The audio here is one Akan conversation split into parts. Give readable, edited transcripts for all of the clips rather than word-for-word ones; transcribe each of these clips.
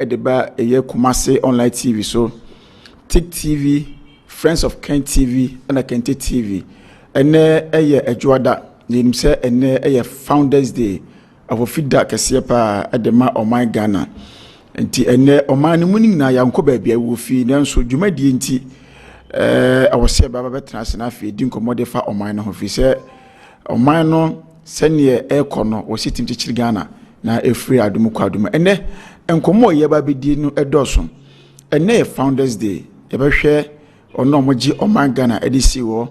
edeba eye Kumasi online TV so Tik TV, Friends of Kent TV and Kente TV ene eye adwada nim se ene eye Founders Day afofida kese pa edema oman Ghana nti ene oman no munim na yanko ba bia wo fi nanso dwumadi nti awose baba betra se na afi di nkomode fa oman no ho fi se oman no sene ekono wo sitim chichiri Ghana na efri adum kwa adum ene enkomo ye ba bedi no edoso ene Founders Day yebehwe ono omoji oman Ghana edisi wo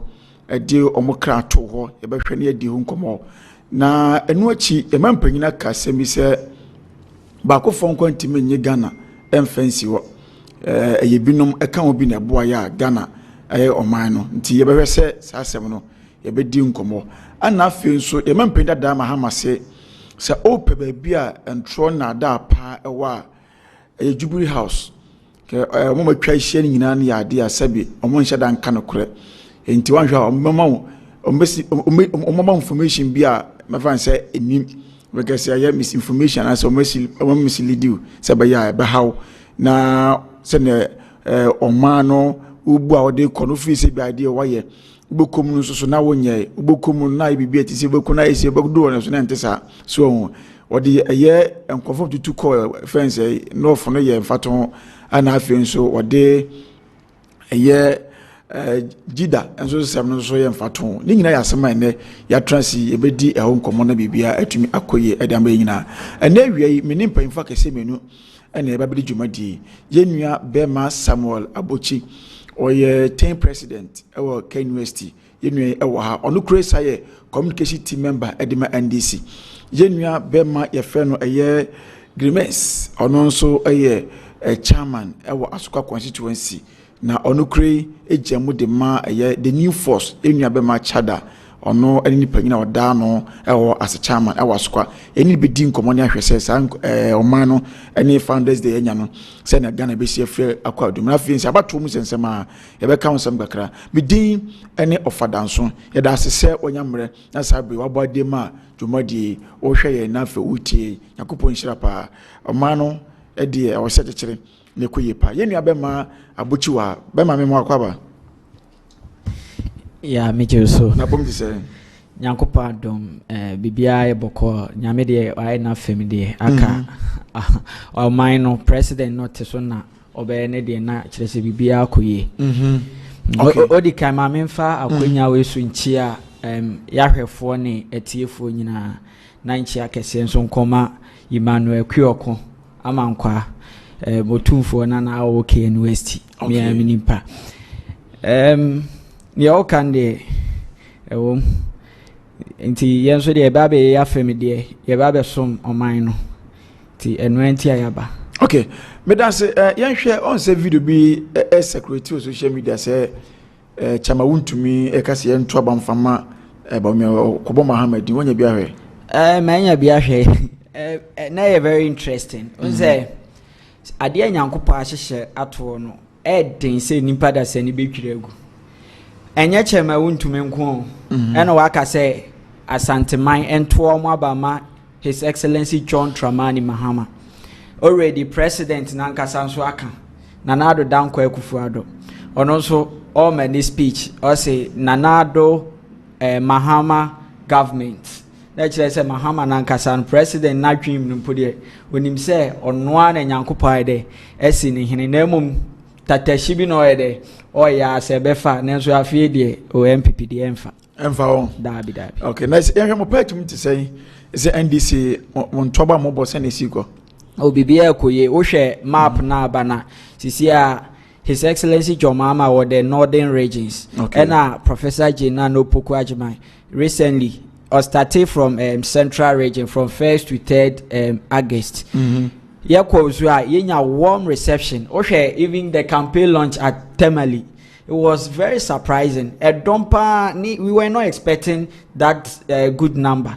edi omokra to ho yebehwe ne edi hu nkomo na enu achi emampanyina ka semi se ba ko fon kwantime nye Ghana emfansi wo yebinom eka obi na boa ya Ghana oman no nti yebehwe se sasem no yebedi nkomo ana afi nso emampanyina da mahama se ope baby a entro na da pa ewa Jubilee House ke mo matwa hie nyina na ya de asabi omo nhye da nka no kore enti wanhwa omama information bi a mafan say enim because I misinformation as mislead you say ba ya be how na se ne omano ubu a ode kono fi se bi ade waye ubokom no so na wonye ubokom na bibia ti se boku na ese boku na so na ntesa so ode eye enkofo tutu call fence no fo no ye mfato ana afi nso ode eye jida enso sem no so ye mfato ni nyina ya sema ene ya transi ebedi eho nkomo na bibia atumi akoye edamba nyina ene wiei menim panfa kese menu ene babedi dwumadi yenua Bema Samuel Abochi oye 10 president ewo Ken University yenua ewo ha onu kresa ye communication team member edema NDC yenua Bema ye fe no eye Grimes onu nso eye chairman ewo Asuka constituency na onu kre ejamu de ma eye the new force yenua Bema chada ono eni panyina oda no ewo as chairman ewo Asuka eni be di nkomo ne ahwese sa oman no eni Founders Day enya no se na Ghana be sie frɛ akwadum na fi nsi abato mu sensema ye be ka nsem gakra be din eni Wofa Danso ye da sese onyamre na sabe wabode ma dwumadi wo hwɛ ye na fa utie yakopon hyira pa oman no edi e wo sekekere ne koye pa ye nua Bema Abochi wa Bema me mo akwaba ya meje so na bom dise nyankopa dom bibia e boko nyame de ai na fam de aka o mine president not so na obe ne de na kirese bibia akoye odi kai ma memfa akonya we so nchia yahwefo ne etiefo nyina na nchia kese nso nkoma Emmanuel Kwioko amankwa motumfo na awoke university me nimpa ya okande nti yenso de babe ya femi de ye babe som oman no ti enwenti ayaba okay me da se yenhwe on se video bi secretary social media se chama wuntumi ekase yento abamfama ba me kobo Mohammed wonya bi ahwe manya bi ahwe na ye very interesting onse ade anyankopa ahyehye ato no den se nimpa da se ni betwire agu enye chema wuntumi nko ena waka se asanteman ento mo abama His Excellency John Dramani Mahama already president nankasa nso aka Nanado Dankwa Akufo-Addo ono so all many speech or say Nanado Mahama government that say Mahama nankasa president na dream no podie onim se ono ana nyankopa de esi ni hene na mum tatashi bi no ede o ya se befa nenso afie de o MPP de emfa on dabi okay nice ya mo patum to say is NDC on toba mo bo senesi go o bibia koye wo hwe map na abana sisia His Excellency John Mahama or the northern regions and Professor Jena no Poku Ajimai recently or started from central region from 1st to 3rd August warm reception okay even the campaign launch at Temali. It was very surprising. We were not expecting that good number.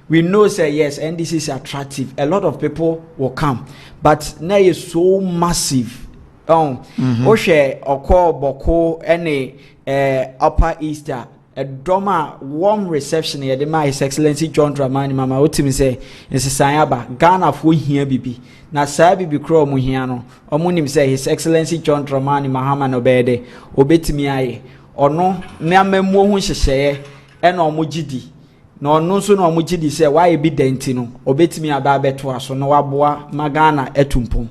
We know say yes NDC is attractive, a lot of people will come, but now it's so massive. Oshe Oko Boko any Upper Easter a doma warm reception ye de ma His Excellency John Dramani Mahama otimi say nsesan aba Ghana fo hia bibi na saa bibi kro mo hia no omo nim say His Excellency John Dramani Mahama no bede obetimi aye ono na mamuo hu hyehye e na omo gidi na ono so na omo gidi say why bi denti no obetimi aba beto aso no waboa magana etumpum.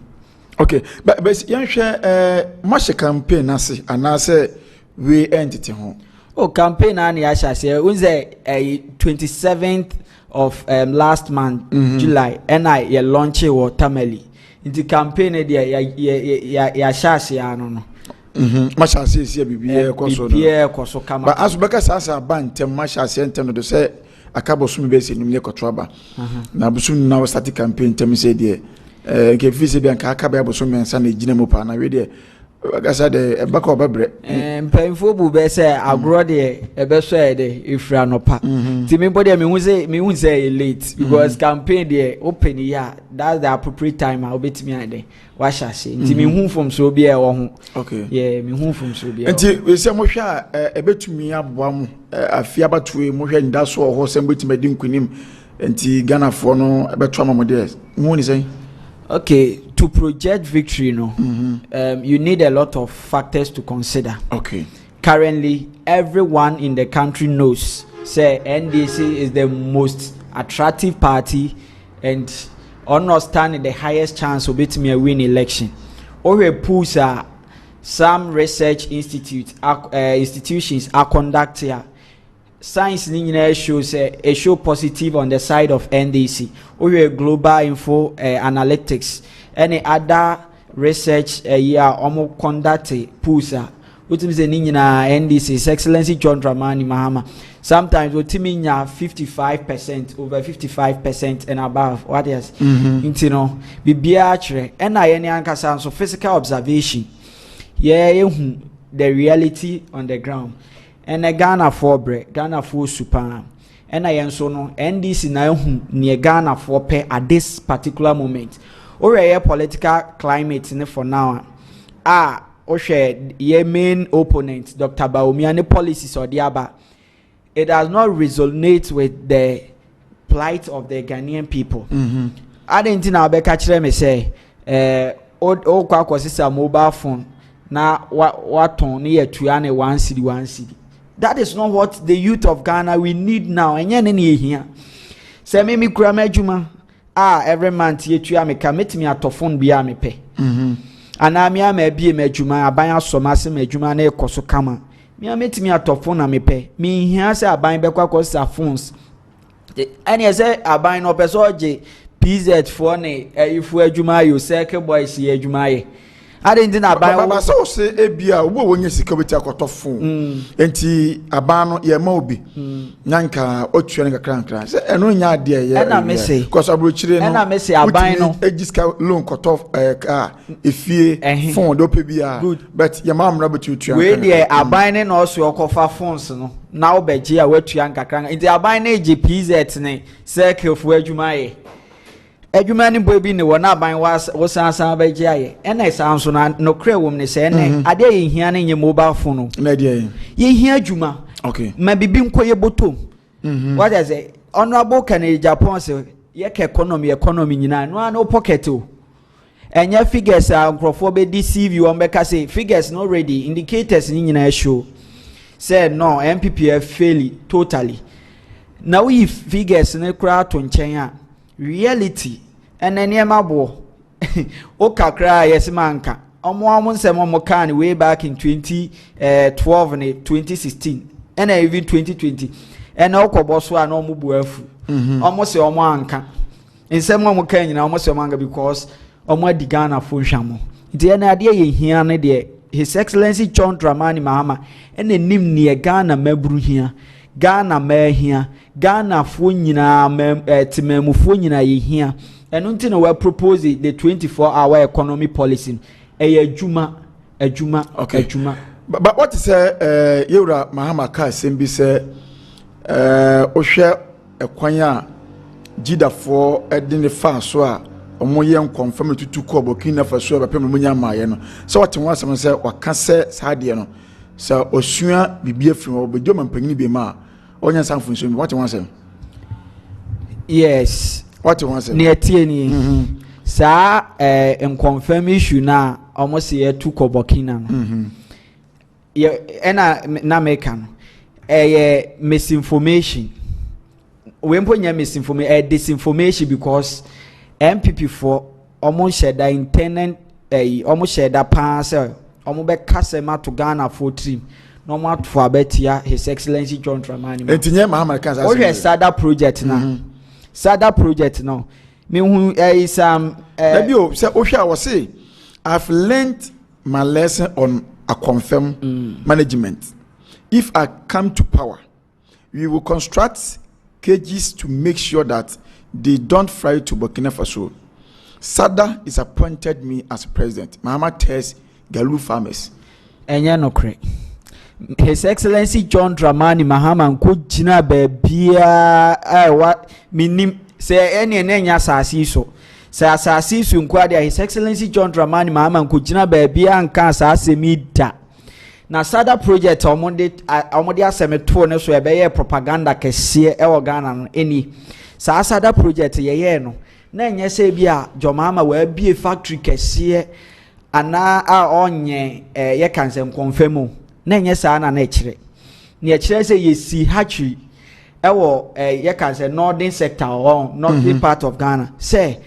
Okay, but yan hwe mashe campaign ase anase we entity ho. Oh, campaign and yashase unze 27th of last month July and I launch wo Tamale. Into campaign ya shase ano no. Mashase isi bibiye kwaso no. Bibiye kwaso kama. But asubeka sasa bantem mashase ntem do say akabosu mi be se nimle kotroba. Na busu na we start campaign tem say de ke fisi bi anka akaba abosu mi nsa na gina mu pa na we de agasa de ebaka obabre mpemfo bu be say agro de ebeso e de ifra no pa ti me body me hu say late because campaign de open ya that's the appropriate time I obetimi ade wa shase ti me hu from so bi e wo ho. Okay, yeah, me hu from so bi e nti we say mo hwa ebetumi aboa mu afia batue mo hwa nda so ho sem betimi di nkunim nti Ghana fo no ebeto amamode hu ni say. Okay, to project victory, you need a lot of factors to consider. Okay. Currently, everyone in the country knows, say NDC is the most attractive party and understanding the highest chance of it me win election. Or pools some research institutions are conducting. Science shows a show positive on the side of NDC. Or global info analytics. Any other research conducted PUSA. Which is the NDC, His Excellency John Dramani Mahama. Sometimes we timing 55%, over 55% and above. What else? You know, be biatre. And I any anka so physical observation. Yeah, the reality on the ground. And a Ghana for bread, Ghana for super. And I am so no NDC na near Ghana for pay at this particular moment. Or a political climate for now. Or your main opponent, Dr. Baumiani policies or the other. It does not resonate with the plight of the Ghanaian people. I didn't know catch them say, oh, quack mobile phone. Now, what on near Tuane 1 city. That is not what the youth of Ghana we need now. And any here. Say me krama juma. Every month ye tu me commit me at phone be me pay. And I me be me juma abaya so masse me juma na ekoso kama. Me met me at phone me pay. Me here say aban be kwa kosa phones. Any say aban no person je PZ for ne ifu adwuma yo circle boys ye adwuma ye. I didn't know about so say ebia wo wonye sika beti akotofo enti abano ye ma obi nyanka otua ne kakra say eno nya ade ye na me say because abrochire no na me say aban no egiska loan kotof efie phone do pe bia but ye ma amra beti otua we dey aban ne no so okofa phones no na obeje a watua kakra enti aban ne je PZ ne circle fo adwuma ye adwumani boy bi ne wona ban wasansan ba gi aye ena sanso na no kre wom ne se ene ade ye hia ne nye mobile phone na ade ye hia adwuma. Okay, ma bibi nkoye botom what is it honorable Kennedy Japan say ye economy nyina no na pocket o enya figures a nkrofo be deceive you on be ka say figures no ready indicators ni nyina show say no MPPF fail totally now if figures ne kra to nchen a reality and then yemabo o kakra yes manka omo nsem omo kan way back in 2012 and 2016 and even 2020 and okobo so an omo buafu omo se omo anka nsem omo kan nyina omo se omo anga because omo adi Ghana fo hwamo nti na ade ye hia ne de His Excellency John Dramani Mahama and enim ne Ghana mabru hia Ghana mahia Ghana fo nyina timamufo nyina ye hia eno nti na we propose the 24-hour economy policy adwuma. But what is Yura Mahama ka sembi say ohwe ekwan a jidafo edine fa so a omo ye confirm tutu ko Burkina Faso ba pem munya maaye no so what won asem say waka say saade no so osua bibia firi obejo mampanyini be ma onya sanfo nso what you want say yes what you want say ne tie ni sa confirm issue na almost ye to kobokina no na make no misinformation we mponya misinformation disinformation because MPP for almost share the intended almost share the pass almost be kasema to Ghana for team no more for betia His Excellency John Dramani entinye Muhammad Kansa o sada project na sada project no me hu is maybe o say o hwa say I've learned my lesson on a confirm management. If I come to power, we will construct cages to make sure that they don't fly to Burkina Faso. Sada is appointed me as president. Mahama tells Galu farmers. Enya no kre. His Excellency John Dramani Mahama nko jina bebia what minim say enya asasi so. Say asasi so nko dia His Excellency John Dramani Mahama nko jina bebia nka asase mi da. Na sada project omonde asemeto ne so ebeye propaganda kese e Ghana no eni sa sada project ye no na enye se bia jomama wa bie factory kese ana a onye ye kanse confirm na enye sa na ekire na ekire se ye si hatchery e wo ye kanse northern sector northern part of Ghana say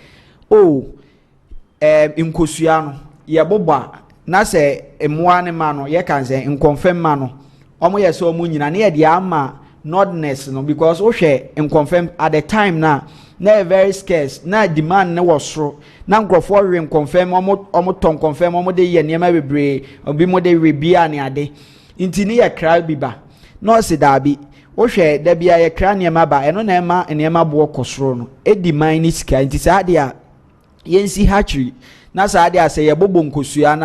inkosua no ye boba na se emwa ne ma no ye kan se nkonfirm ma no omo ye so omo nyina na ye de ama nordness no because o hwe nkonfirm at the time na very scarce na demand ne was so na nkrofo we nkonfirm omo ton confirm omo de ye niam bebre obi mo de we bia ne ade intini ye kra biba no se da bi o hwe da bia ye kra niam ba eno na ema niam bo kosoro no e demand ni sika nti sa de a yensi hatchery na sa de a se ye bobo nkosua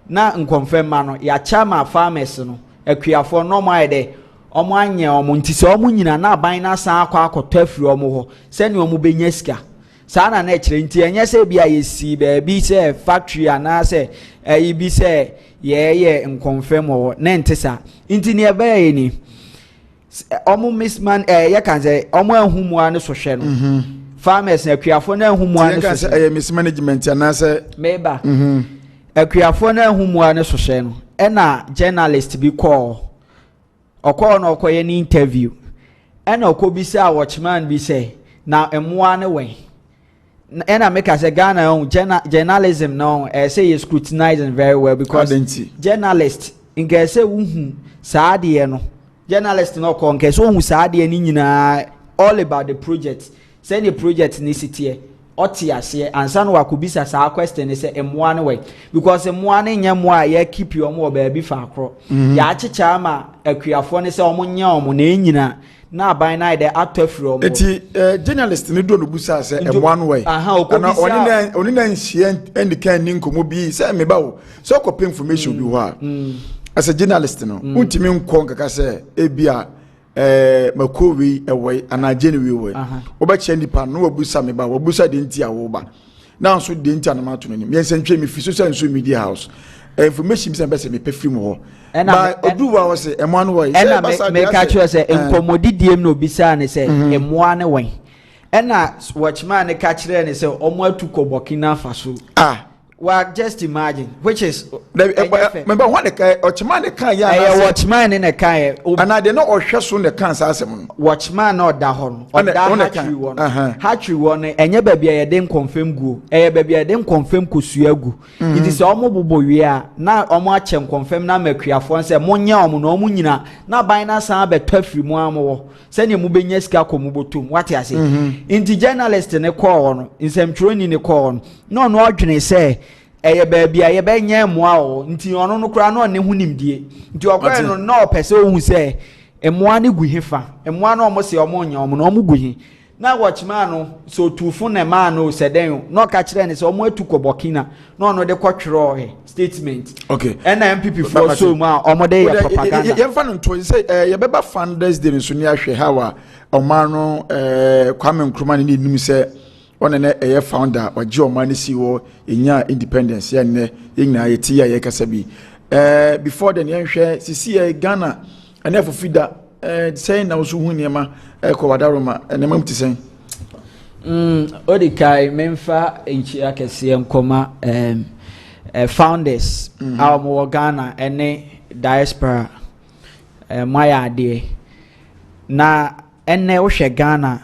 na nkonfirm ma no ya chama farmers no akuafo no mai de omo anye omo ntise omo nyina na aban na san akwa akotafiri omo ho se ne omo benya sika sa na ekire nti enye se bia yesi be bi se factory ana se bi se ye nkonfirm ho na ntisa nti ne ebe ni omo misman ye kan se omo ahumua ne so hwe no farmers na akuafo na ahumua ne so hwe mismanagement ana se meba akuafo na ahumua ne so hwe no ena journalist bi call okọ na okoye ni interview ena okobisa watchman bi say na emwa ne wen ena make as a Ghana on journalism no say you scrutinizing very well because journalist in get say unhu saade no journalist no ko nke so unhu saade ni nyina all about the project say the project ni sitie oti ase ansa no wakubisa sa question say emwa ne wen because emwa ne nyamwa ya keep you omo ba bi fa akro ya achicha ma akuafo ne say omo nya omo na enyina na aban na de atofiri omo eti journalist ne do no busa say emwa no wen ana oni na nhie and kan ni nkomo bi say me ba wo so ko information bi ho a as a journalist no untimi nko nkaka say ebia makowi ewe ana genuine we oba che nipa no wabusa me ba wabusa de ntia wo ba na so de ntia na mato no me nsentwe me fi social media house information bi se me pefrim ho ba oduwa wo se emo no wo ena me ka che se enkomodidiem no bisa ne se emo ne wen ena watchman ne ka kire ne se omo atuko Burkina Faso well, just imagine, which is remember what the watchman can ya watchman in a kai and I did not or so the cancer watchman or dahon or that hatchery one and your baby I didn't confirm go a baby I didn't confirm kusuagu it is almost we are now or much and confirm na mekria for say monya no munina na bina san be tafri mu amo send you mubenya ska komubotum what I say inti journalist ne call on in some training ne call no adwene say eye baby aye be nya moa o nti ono no kura no ne hunimdie nti okwa no no pese ohun se emoa ne guhifa emoa no omo se omo nya omo no omo guhi na watchman no so tufu ne ma no seden no ka kire ne se omo atuko Burkina no no de kwatwero he statement okay na MPP for so ma omo de ya propaganda ye fa no to say ye beba founders de so ni ahwe hawa omo no Kwame Nkrumah ne nim se one na eye founder oje omani si wo enya independence ya ne yina yeti ya kasa bi before the yɛnhwɛ sisi Ghana ɛna afofida sɛn na woso hu nneɛma ɛkɔ wadaroma nneɛma mu te sɛn odikai memfa enchi akɛseɛ nkɔma founders a wɔwɔ Ghana ɛne diaspora moayɛ adeɛ na ɛnɛ wohwɛ Ghana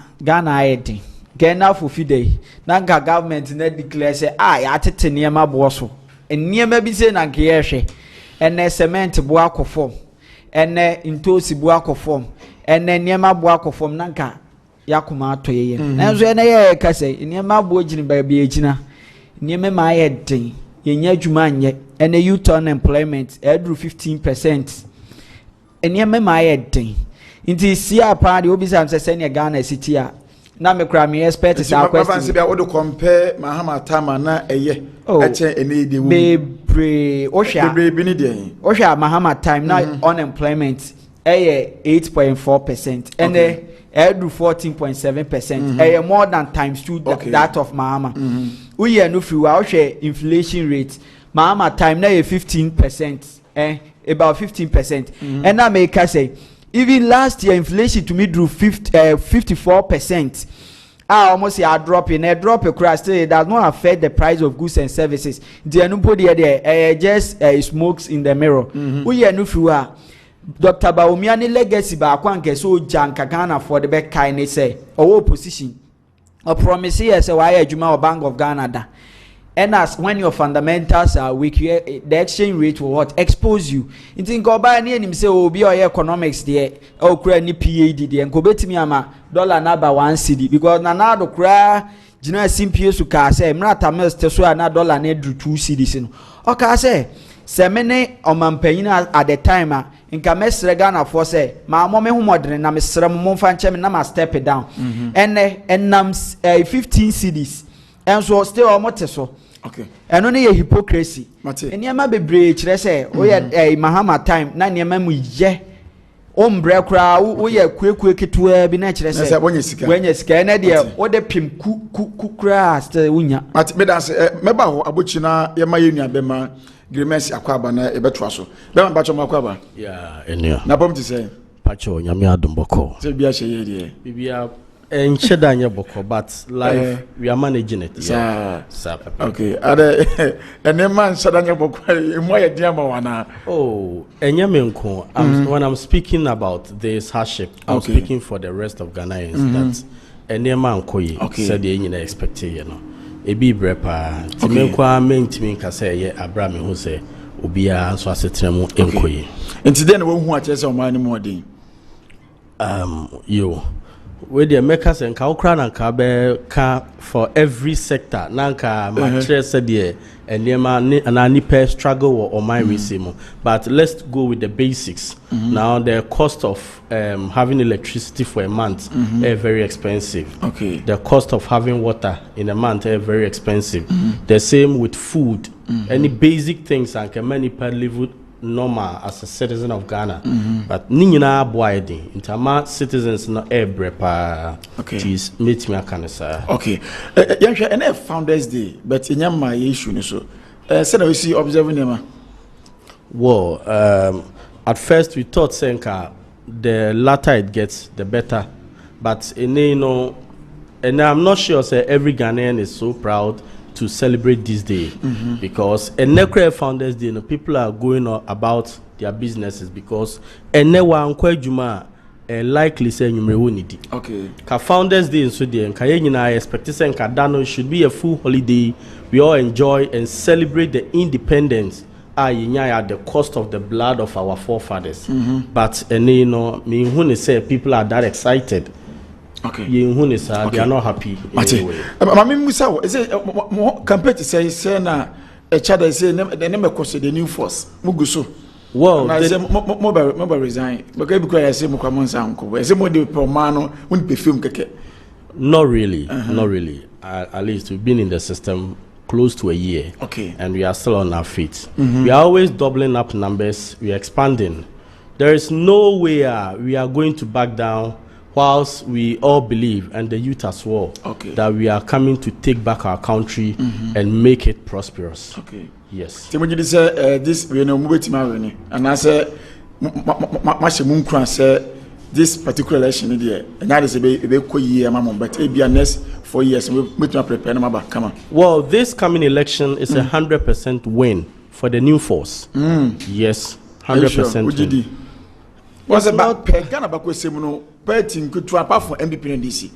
ayɛ den Ghana afofida yi na nka government na declare sɛ yɛatete nneɛma boɔ so nneɛma bi sɛ na nka yɛhwɛ ɛnɛ cement bo akɔ fam ɛnɛ ntosi bo akɔ fam ɛnɛ nneɛma bo akɔ fam na nka yakoma atɔ yɛ nanso ɛnɛ yɛ ka sɛ nneɛma bo gyina baabi agyina nneɛma ma ayɛ den yɛnya adwuma nyɛ ɛnɛ youth unemployment ɛduru 15% nneɛma ma ayɛ den nti sia pa de obi sam sɛ sɛ ne Ghana city a na me kra me expect sa question ma fancy bia wo do compare Mahama Tama na ɛyɛ ɛkyɛ ɛnɛ de wo bebre o hwa bebre ni de o hwa Mahama time na unemployment ɛyɛ 8.4% ɛnɛ ɛdu 14.7% ɛyɛ more than times 2 that of Mahama we here no free wa o hwa inflation rate Mahama time na yɛ 15% about 15% and na make us say even last year inflation to me drew 54%. Almost a drop in a drop across still it does not affect the price of goods and services. The nobody there just smokes in the mirror. We are no fewer. Dr. Baumiani legacy ba kwanke so janka Ghana for the back kind say or position. A promise here say why Juma or Bank of Ghana da. And as when your fundamentals are weak, the exchange rate will what expose you. You think go buy any him say oh be economics there or create any PAD there and go bet me ama dollar na ba 1 cedi because na do kra jina simple so ka say mrata mels te so na dollar na do 2 cedis no. O ka say semene omampanyin at the time nka mesre Ghana for say ma mo me humodren na mesre mo mfa nche me na ma step it down. Nam 15 cedis and so still almost so. Okay. And only a hypocrisy. And yama be breach, let's say, oh, yeah, a Mahama time, none your memory, ye. Ombre crowd, oh, yeah, quick to be natural. When you scan idea, what the pim cook grass, the winya. But Medas, Meba, Abuchina, Yamayunia Bema, Grimes Aquabana, a betrasso. Bema Bacho Maquaba. Yeah, and yeah. Nabom to say, Pacho, Yamia Dumboko. Sebia Shea, Bibia. And Showdown boko, but life we are managing it. Yeah. Okay. And then man Showdown boko. More diama wana. Oh, Enyamenko. When I'm speaking about this hardship, I'm speaking for the rest of Ghanaians. That Enyamanko said the engineer expected. You know, a be brepa. Timenkwa main timinka say ye Abraham who say Ubia so asetremo enkoye. And today we who are just on money more day. You. Where the makers and Kaukran and Kabe for every sector, Nanka, Matre said, and Nema and any pair struggle or my recimo. But let's go with the basics. Now, the cost of having electricity for a month is very expensive. Okay. The cost of having water in a month is very expensive. The same with food. Any basic things and can many per live normal as a citizen of Ghana, but Nina Boyding, Intama citizens no ebrepa. Okay. Tis meet me a cancer. Okay. Yansha, and Founders Day, but in my issue, so said we see observing them. Well, at first we thought Senka, the latter it gets, the better, but and I'm not sure say every Ghanaian is so proud to celebrate this day because a Necre Founders Day, people are going about their businesses because one juma likely say okay. Ka Founders Day in Sudan, I expect Kadano should be a full holiday. We all enjoy and celebrate the independence at the cost of the blood of our forefathers. But me say people are that excited. Okay. They are not happy. Anyway. Musa, is it compared to say na a child say the name of the new force. Muguso. Well, I say mobile resign. Because I say Mukamon's uncle. I say more the Promano wouldn't be film keke. Not really. Not really. At least we've been in the system close to a year. Okay. And we are still on our feet. We are always doubling up numbers. We are expanding. There is no way we are going to back down. Whilst we all believe, and the youth as well, that we are coming to take back our country and make it prosperous. Okay. Yes. Timothy say this we know mubeti and I say say this particular election there and that is a be year mama but it be next 4 years we prepare them come on. Well, this coming election is 100% win for the new force. Yes, 100% win. What's about Ghana back say no betting could apart from MPP and DC.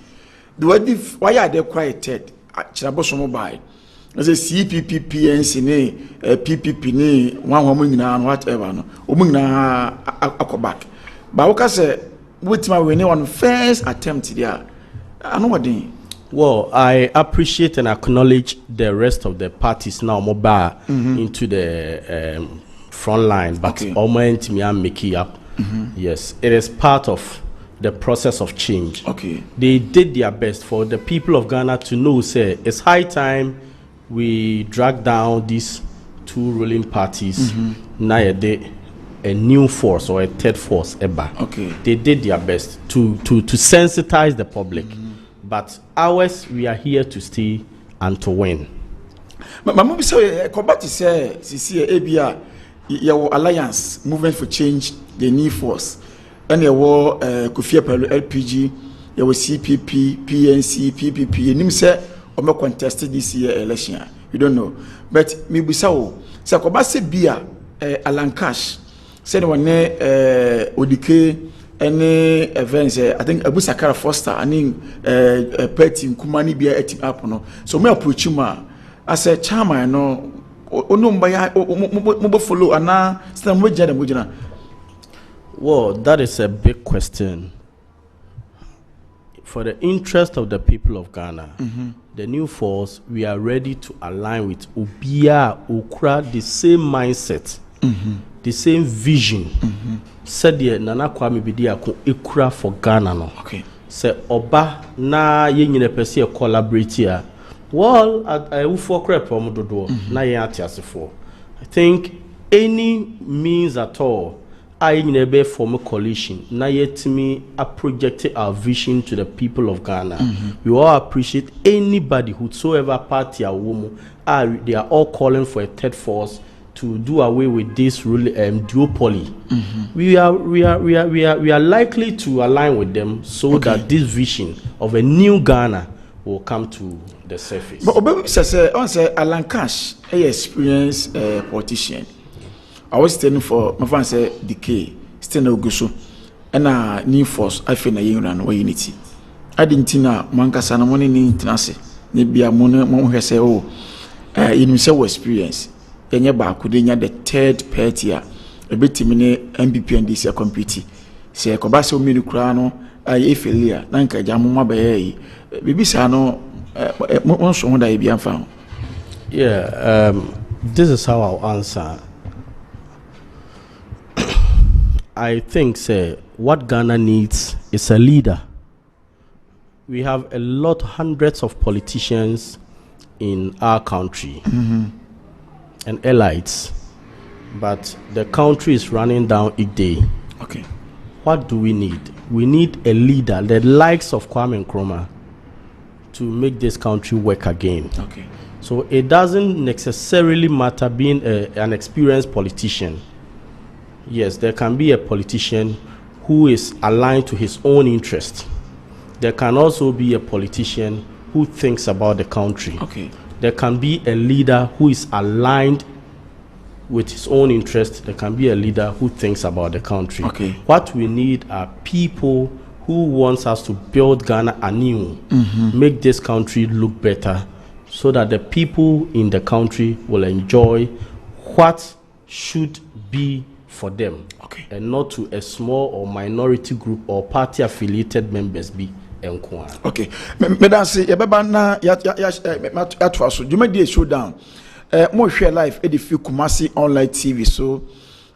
The way why are they quieted? Chirabosomo by as a CPP PNC ne PPP ne one woman and whatever no umuna back. But what say with my winning on first attempt there? I know what they. Well, I appreciate and acknowledge the rest of the parties now mobile into the front line, but almost me and make it up. Yes, it is part of the process of change. Okay, they did their best for the people of Ghana to know. Say it's high time we drag down these two ruling parties. Now a new force or a third force ever. Okay, they did their best to sensitize the public. But ours, we are here to stay and to win. But my say, Kobati say, CC ABA, your alliance movement for change, the new force, and your war, Kufia LPG, your CPP, PNC, PPP, and him say, or contested this year election. You don't know, but maybe so. So Kobasi Bia, Alan Cash, said one Odike. Any events, I think Abu Sakara Foster, I mean, Petty Kumani be a team up, no. So me approach ma. I said, Chama, no, mobile follow, and now stand with Jada. Well, that is a big question. For the interest of the people of Ghana, the new force, we are ready to align with Ubia, Ukra, the same mindset. The same vision. Said the Nana Kwame Bidia ko ekura for Ghana no. Okay. Say oba na ye nyine pese e collaborate here. Well, I will for crap from dodo na ye atiasefo. I think any means at all I nyine be form a coalition na yet me a project our vision to the people of Ghana. We all appreciate anybody whosoever party or woman they are all calling for a third force to do away with this duopoly. We are likely to align with them so that this vision of a new Ghana will come to the surface. But Obebu say Alan Cash, a experienced politician. I was standing for my friend say decay, standing Ogusu, and new force. I feel na union or unity. I didn't know Manka na money ni tinase. Maybe a money say oh, in so experience. Kenya ba kudenya the third party a ebetimi ne MPP and DC compete se kobase o minu kura no aye failure na nka jamu ma ba yi bibisa no wonso ho da e bia fa. Yeah, this is how I'll answer. I think say what Ghana needs is a leader. We have hundreds of politicians in our country. And elites, but the country is running down each day. Okay. What do we need? We need a leader, the likes of Kwame Nkrumah, to make this country work again. Okay. So it doesn't necessarily matter being an experienced politician. Yes, there can be a politician who is aligned to his own interest. There can also be a politician who thinks about the country. Okay. There can be a leader who is aligned with his own interest. There can be a leader who thinks about the country. Okay. What we need are people who wants us to build Ghana anew, make this country look better, so that the people in the country will enjoy what should be for them, and not to a small or minority group or party affiliated members be. Okay, Madam say Baba na ya so you dey Showdown. More share live edify Kumasi online TV so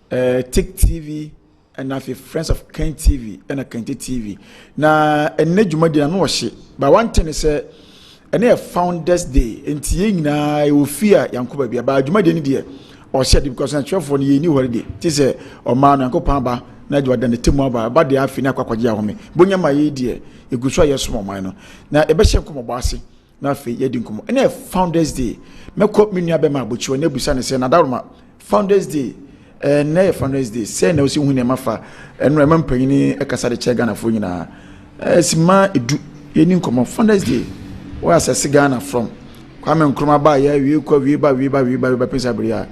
Tick TV and have friends of Kent TV and a Kent TV. Na enne dwuma dey no hye. But one thing is say enne founders day enti nyina e ofia yankoba bia ba dwuma dey ni dey or share because na twelve for ni holiday. Ti say o ma no yankopa ba na dwa dan temu aba de afi na kwakwaje ahome bonya ma ye die eguso ye somo man no na ebe hye nkomo baase na fe yedi nkomo ene founders day mekọ menua be ma bochi wona busa ne se na daruma founders day na founders day se na osi hu ne mafa eno ema mpanyini ekasa de che Ghana fo nyina sima edu yeni nkomo founders day we asese Ghana from Kwame Nkrumah ba ya wie kwa wie ba pesa bria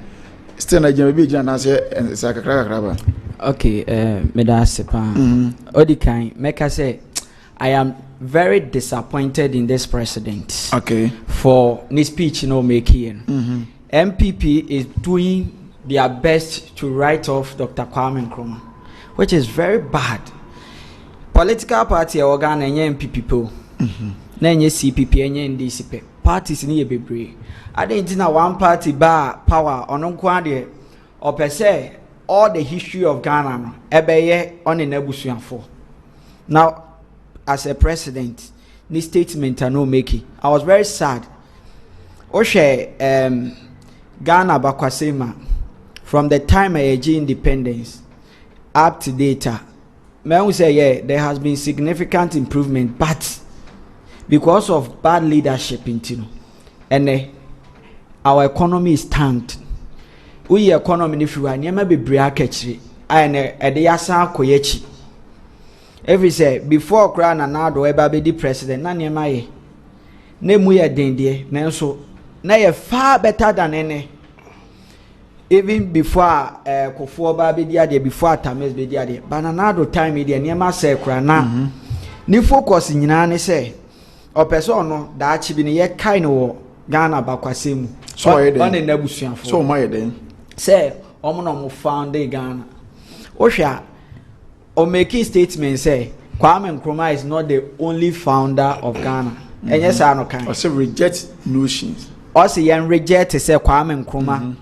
still na jema bi jina na se kakra ba. Okay, meda sepa. Odikan meka say I am very disappointed in this president. Okay. For this speech making. MPP is doing their best to write off Dr. Kwame Nkrumah, which is very bad. Political party organ enye MPP po. Na enye CPP enye NDC parties ni bebre. Ade na one party ba power ononko ade opese all the history of Ghana no ebeye on enabusuafo. Now as a president, this statement I no make it. I was very sad. Oshe Ghana bakwasema from the time I independence up to data. May I say yeah, there has been significant improvement, but because of bad leadership in Tino, and our economy is tanked. We economy if you are near maybe breakage and the yasa koyechi. Every say before crown and now do eba be the president na niema ye na mu ye dendie na so na ye far better than any even before Kofo ba be dia de before Tames be dia de banana do time dia niema say crown na ni focus nyina ne say o person no da achi bi ne ye kai no wo Ghana bakwasemu so ye on na busuafo so my den say omo no mo found Ghana o hwa or making statement say Kwame Nkrumah is not the only founder of Ghana. And yes, I no can. Or say reject notions. Or say yen reject to say Kwame Nkrumah.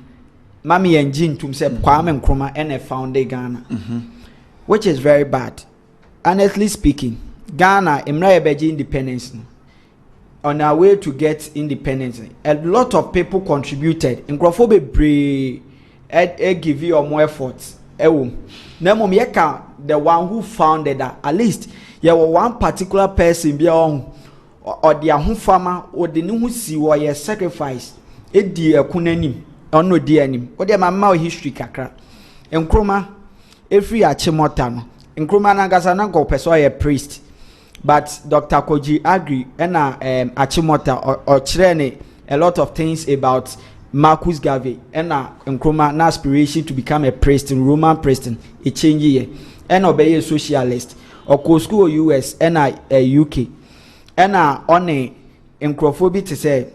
Mami yen jin to say Kwame Nkrumah and a founded Ghana, which is very bad. Honestly speaking, Ghana imra ebeji independence. On our way to get independence, a lot of people contributed. Nkrofo be give you more efforts. Nemo yeka the one who founded that at least there was one particular person be on or the who farmer or the new see or your sacrifice a dear kunanim or no dear nim or the mama history kakra Nkrumah every achimotano Nkrumah nagasana go person a priest but Dr. Koji agree and achimota or trene a lot of things about Marcus Garvey and Nkrumah na aspiration to become a priest in Roman priest a change here and obey a socialist or co school US and UK and on a Nkrofobia to say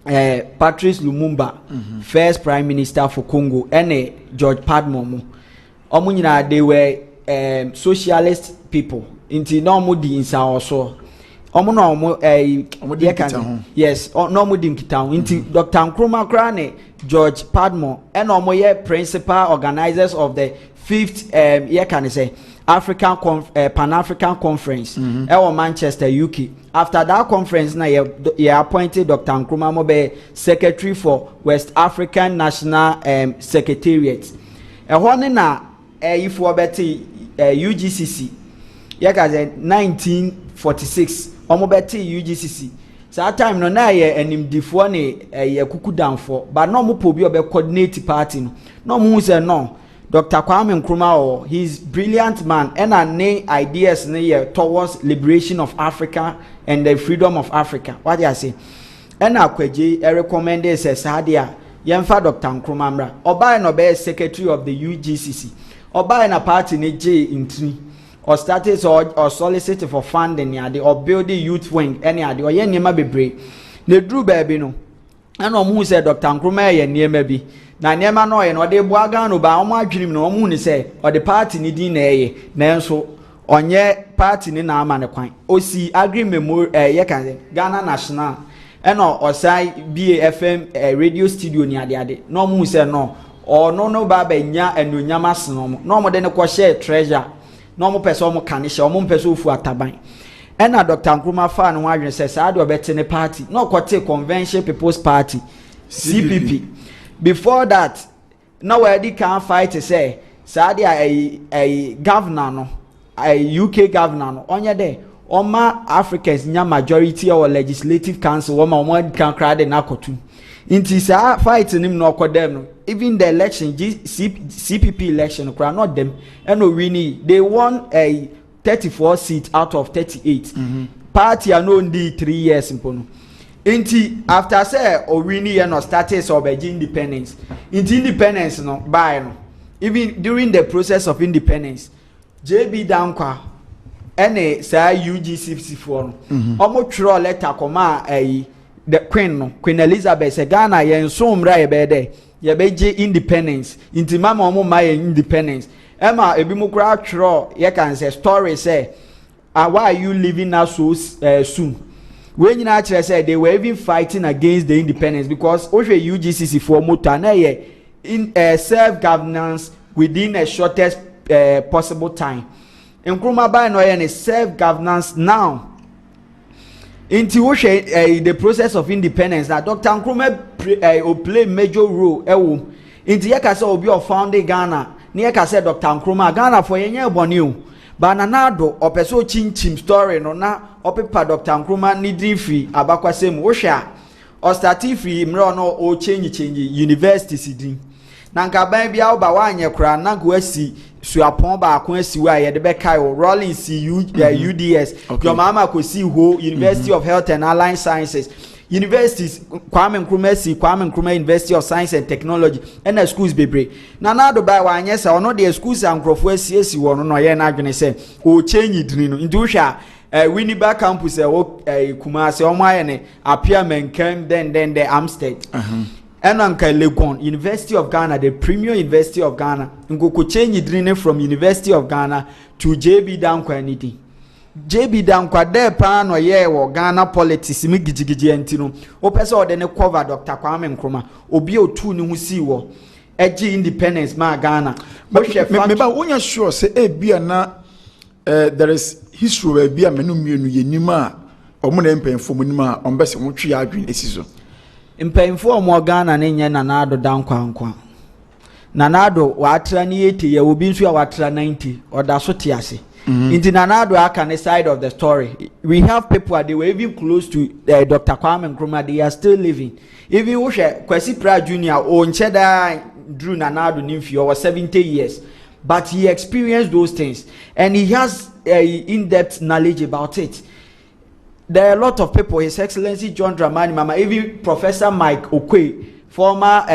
Patrice Lumumba first prime minister for Congo and George Padmo omunyina they were socialist people into normal di insa also yes, no more into Dr. Nkrumah Krane, George Padmo, and principal organizers of the 5th African Pan-African Conference Manchester, UK. After that conference, he appointed Dr. Nkrumah Mobe Secretary for West African National Secretariat. If we UGCC, 1946. Omobeti UGCC. So that time no na ye enimdifo ne ye kukudanfo but no mo pobi obe coordinate party no mo say no Dr. Kwame Nkrumah he's brilliant man and ne ideas ne ye towards liberation of Africa and the freedom of Africa. What do I say? And akwaje recommend say sadia yemfa Dr. Nkrumah mra oba no be secretary of the UGCC oba na party ne J intri or status or solicit for funding or building youth wing any or yen yema bebre ne drew baby no and who said Dr. Nkrumah ye niema bi na niema no ye no de boaga no ba omo adwenim no omo ni say or the party ni din na ye nanso onye party ni na ama ne kwan osi agri memorial ye kan Ghana National and osai BAFM radio studio ni ade no omo say no or no ba ba nya enonyama seno no omo de ne ko share treasure no mo person mo kanisha o mo person ofu ataban ena Dr. Nkrumah fa no adwen say sa de obete ne party no kote convention people's party CPP before that no we can fight say sa de a governor no a UK governor no onye de Oma Africans nya majority or legislative council one can cry the nakotu. Inti sa fight him no kodem. Even the election CPP election not them and no winning. They won a 34 seat out of 38. Party are no indeed 3 years in Inti after say or winning and no status of independence. Inti independence no by no. Even during the process of independence, JB Dankwa any say UG64 no. Omo throw letter koma the Queen no Queen Elizabeth say Ghana yen so mra ye be there ye be je independence. Inti mama omo ma independence. Emma ebi mu kura throw ye can say story say why are you leaving us so soon? When you actually say they were even fighting against the independence because Oshe UGCC4 motor na ye in self-governance within a shortest possible time. Nkrumah by no any self-governance now. Into the process of independence that Dr. Nkrumah play major role. Into yeka say obi of founding Ghana. Ni yeka say Dr. Nkrumah Ghana for yenye boniu. But nanado opeso chinchim story no na opepa Dr. Nkrumah ni free abakwasem osha. Or starting free mro no o change university sidin. Nanka ban bia oba wanye kra na go asi suapon ba akon asi wa ye de be kai o Rollins UDS your mama ko si ho University of Health and Allied Sciences universities Kwame Nkrumah University of Science and Technology and schools bebre na do ba wanye se ono de schools ankrofo asi wo no ye na adwene se o change dini no ndu hwa Winneba campus Kumasi omo ne apia menkem then the Amstead Enanka Legon, University of Ghana, the premier University of Ghana. Ngoko change drine from University of Ghana to JB Dankwa anything. JB Dankwa de pan or ye or Ghana politics mi gijigiji entino. Opesa or ne cover Dr. Kwame Nkrumah. Obi o tu ni husi wo. Eji independence ma Ghana. Meba wonya sure say bia na there is history where bia menu mienu ye nima omo na mpemfo munima ombese mo twi adwen esizo. Mpemfo omo Ghana ne nye Nanado Dankwa. Nanado watra ni 80 ye obi nso ya watra 90 oda so tiase. Inti Nanado aka ne side of the story. We have people they were even close to Dr. Kwame Nkrumah, they are still living. Even Kwesi Pra Jr. o ncheda Drew Nanado nimfi over 70 years. But he experienced those things and he has in-depth knowledge about it. There are a lot of people, His Excellency John Dramani Mama, even Professor Mike Okwe, former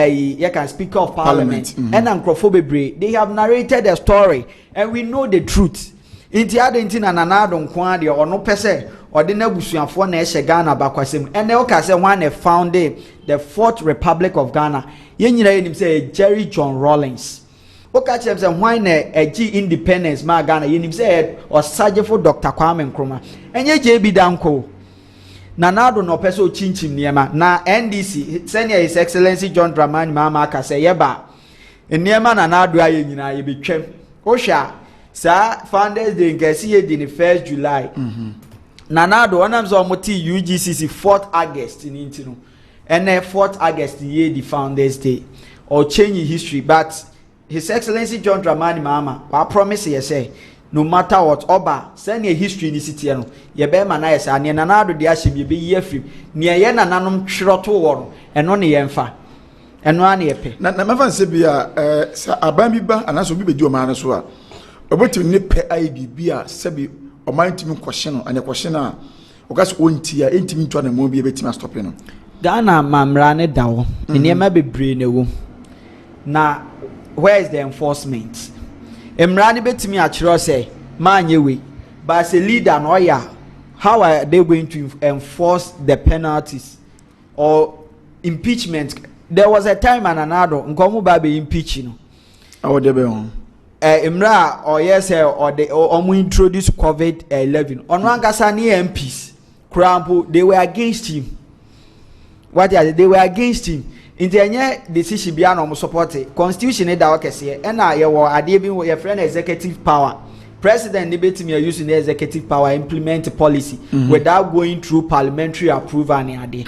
Speaker of Parliament, and Nkrofo, they have narrated the story and we know the truth. Inti adenti na Nanado Nkwade or no pese or the nebusuafo na ehye Ghana bakwasem and oka say one founded the Fourth Republic of Ghana. Yen nyina yenim say Jerry John Rawlings. Oka chem say why na eji independence ma Ghana yenim say osagefo Dr. Kwame Nkrumah. Enye JB Danko. Nanado no pese o chinchim niema na NDC senior His Excellency John Dramani Mahama ka say yeba. Niema Nanado aye nyina ye betwem. Osha sa Founders Day nkesi ye di 1st July. Nanado onam so moti UGCC 4th August in intino. And 4th August ye the Founders Day or change history, but His Excellency John Dramani Mahama wa promise ye say no matter what oba send a history in the city no ye be ma na ye say ne Nanado de ahyem ye be ye free ne ye nananom twroto wo no eno ne ye mfa eno ana ye pe na mafa se bia sa aban bi ba anaso bi bedi o ma na so a obotu ne pe IBB a sebi o man timi kwhye no ane kwhye na o gas onti a entimi ntwa na mo bi betima stop no Ghana mamra ne dawo ne ma bebre ne wo na where is the enforcement? Emrani betimi achiro say manyewe but as a leader no ya how are they going to enforce the penalties or impeachment? There was a time Nanado nkomu ba be impeach no awodebe on Imra or yes or they or introduce COVID-11 on one kasani MPs Krampo they were against him. What they were against him. In the decision be no support it. Constitution da okese e na ye wo ade bi wo ye friend executive power. President debate me using the executive power implement policy without going through parliamentary approval and ade.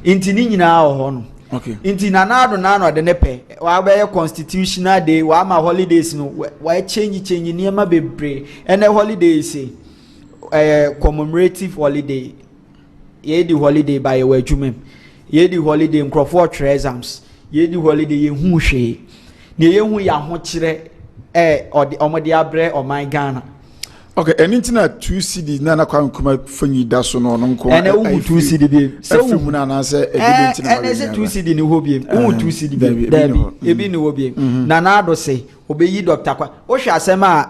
Inti ni nyina ho no. Okay. Inti Nanado na de nepe wa be constitutional day wa ma holidays no wa change niema bebre and holidays say commemorative holiday. Ye the holiday by your jumem. Ye the holiday in Crawford exams. Ye the holiday in Hushe. Ye hu ya ho chire or the omodi abre or my Ghana. Okay, and internet 2 CD na kwa nkuma fanyi da so no nko. And 2 CD bi. So mu na na say e na and say 2 CD ni ho bi. 2 CD bi. Ebi ni ho bi. Na na do say obeyi Dr. Kwa. O hwe asema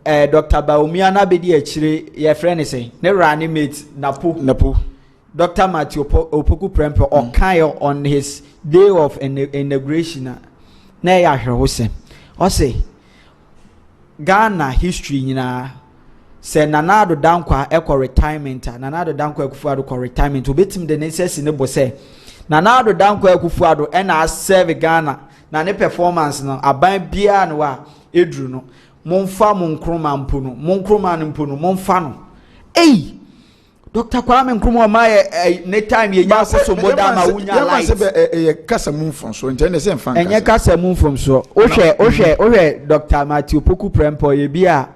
Dr. Baumia na bedi akire ye friend say ne running mate Napo. Dr. Matthew Opoku Prempe or Kayo on his day of inauguration na ya hwe ho se. O say Ghana history nyina se Nanado Dankwa eko retirement Nanado Dankwa ekufuado ko retirement obetim de necessity ne bo se Nanado Dankwa ekufuado e na serve Ghana na ne performance no aban bia no wa edru no momfa monkroma mpono monkroma no mpono momfa no Dr. Kwame Nkrumah ma ne time ye nya so boda ma wunya light ye kasa mumfon so nje ne se mfa kasa enye kasa mumfon so o hwe Dr. Matthew Poku Prempo ye bia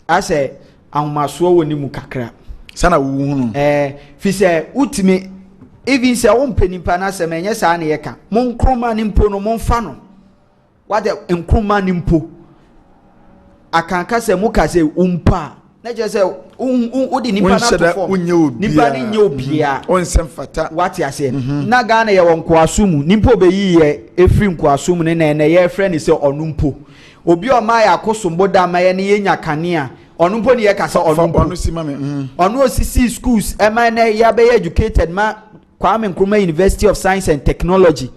ase ahomaso woni mu kakra sana wu hunu fi se utimi even se wo mpenipa na se menye sa na ye ka monkroma ne mpo no monfa no what the Nkrumah ne mpo akanka se mu ka se umpa na je se odi nipa na to form nipa ni nye obia onsem fata what ya say na Ghana ye wonko asumu nipa obeyi ye efri nko asumu ne na ye friend say onumpo obi o ma ya akosombo da ma ye ne yenya kanea onumpo ne ye kasa onumpo onu sima me onu osisi schools e ma na ya be educated ma Kwame Nkrumah University of Science and Technology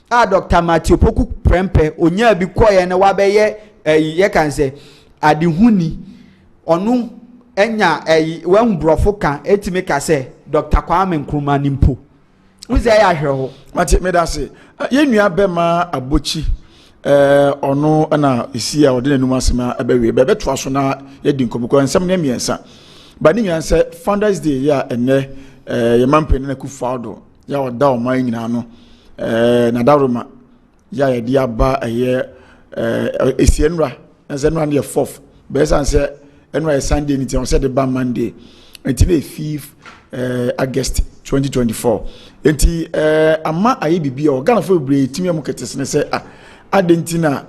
Dr. Matthew Poku Prempe onya bi koye ne wa be ye kan say adihuni onu enya wan brofo kan etime ka se Dr. Kwame Nkrumah nimpo uze ya hwe ho mate me da se ye nua be ma abochi ono na esi a ode nanum asema abewe be beto aso na ye di nkoboko nsem ne miensa ba ni nyan se Founders Day ya enne ye mampe na kufado ya oda o man nyina no na daruma ya ye dia ba eye esienra na se no an ye 4th be san se eno Sunday meeting on said the ban Monday until the 5th August 2024 enti ama aye bibia o Ghana for bebre timi am ketesene se adentina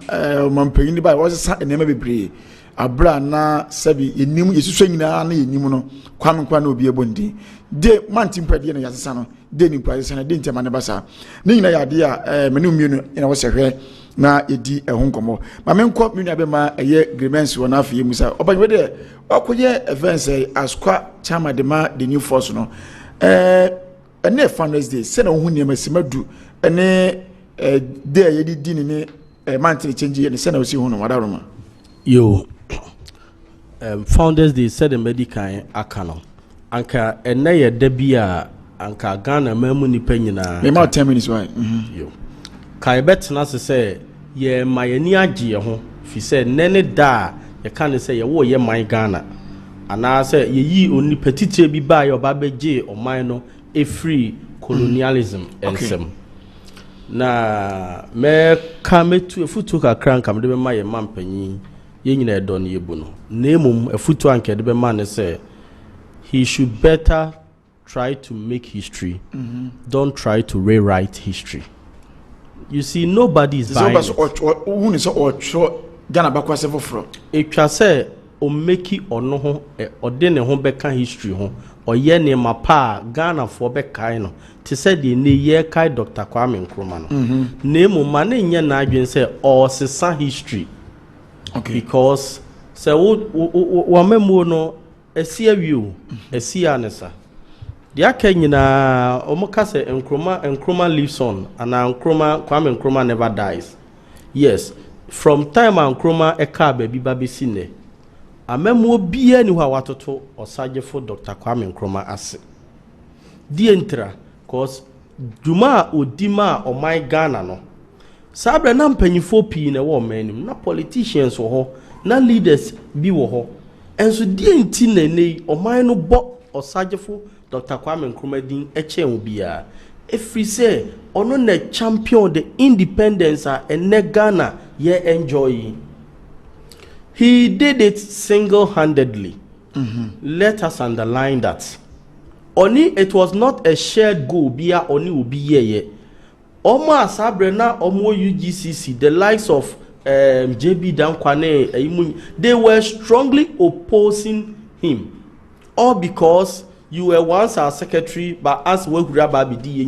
mampanyin ni ba was sa enema bebre abra na sabi enim yesusu nyina na enim no kwame kwa na obi ebondi de mantim pade na yasesa no de ni pade sana de ntema ne basa ne nyina ya de a menu mienu ina wo sehwe na edi ehunkomo ma menko menu abema eye agreements wona afi musa obanwe de akoye events askwa chama de ma the new force no ene Founders Day se na hu ne masimadu ene de yedi dini ne mantle change ye ne se na osi hu no wadaroma yo Founders Day said the medical akano anka ene ye da bia anka Ghana mamu ni panyina me ma 10 minutes why yo kai betna se ye mayani agye ho fi se nene da ye kan se ye wo ye man Ghana ana se ye yi oni petite bi ba ye oba beje oman no e free colonialism ensem na me kametu efutu kakra nka me de be ma ye mampanyi ye nyina edo ne yebu no nemum efutu anka de be ma ne se he should better try to make history. Don't try to rewrite history. You see, nobody is buying who is or Ghana bakwase for it can say o make or no ho or den ho beka history ho or ye ne mapa Ghana for beka no to say the ne ye kai Dr. Kwame Nkrumah no name man nye na adwen say or sesa history. Okay. Because say wo memo no esi awiu esi anesa the aka nyina omoka say Nkrumah lives on and Kwame Nkrumah never dies. Yes, from time Nkrumah eka baby babesi ne amemo bia ni hwa watoto osagefo Dr. Kwame Nkrumah ase di entra cause duma odima o my Ghana no sabre na mpanyifo pii na wo manim na politicians wo ho na leaders bi wo ho enso di enti na nei o man no bo osagefo Dr. Kwame Nkrumah din eche obia every say ono na champion the independence and Ghana ye enjoy. He did it single-handedly. Let us underline that. Only it was not a shared goal. Bia only will be here. Omo Asabrena, Omo UGCC, the likes of JB Dankwane, they were strongly opposing him. All because you were once our secretary, but as we grab abidi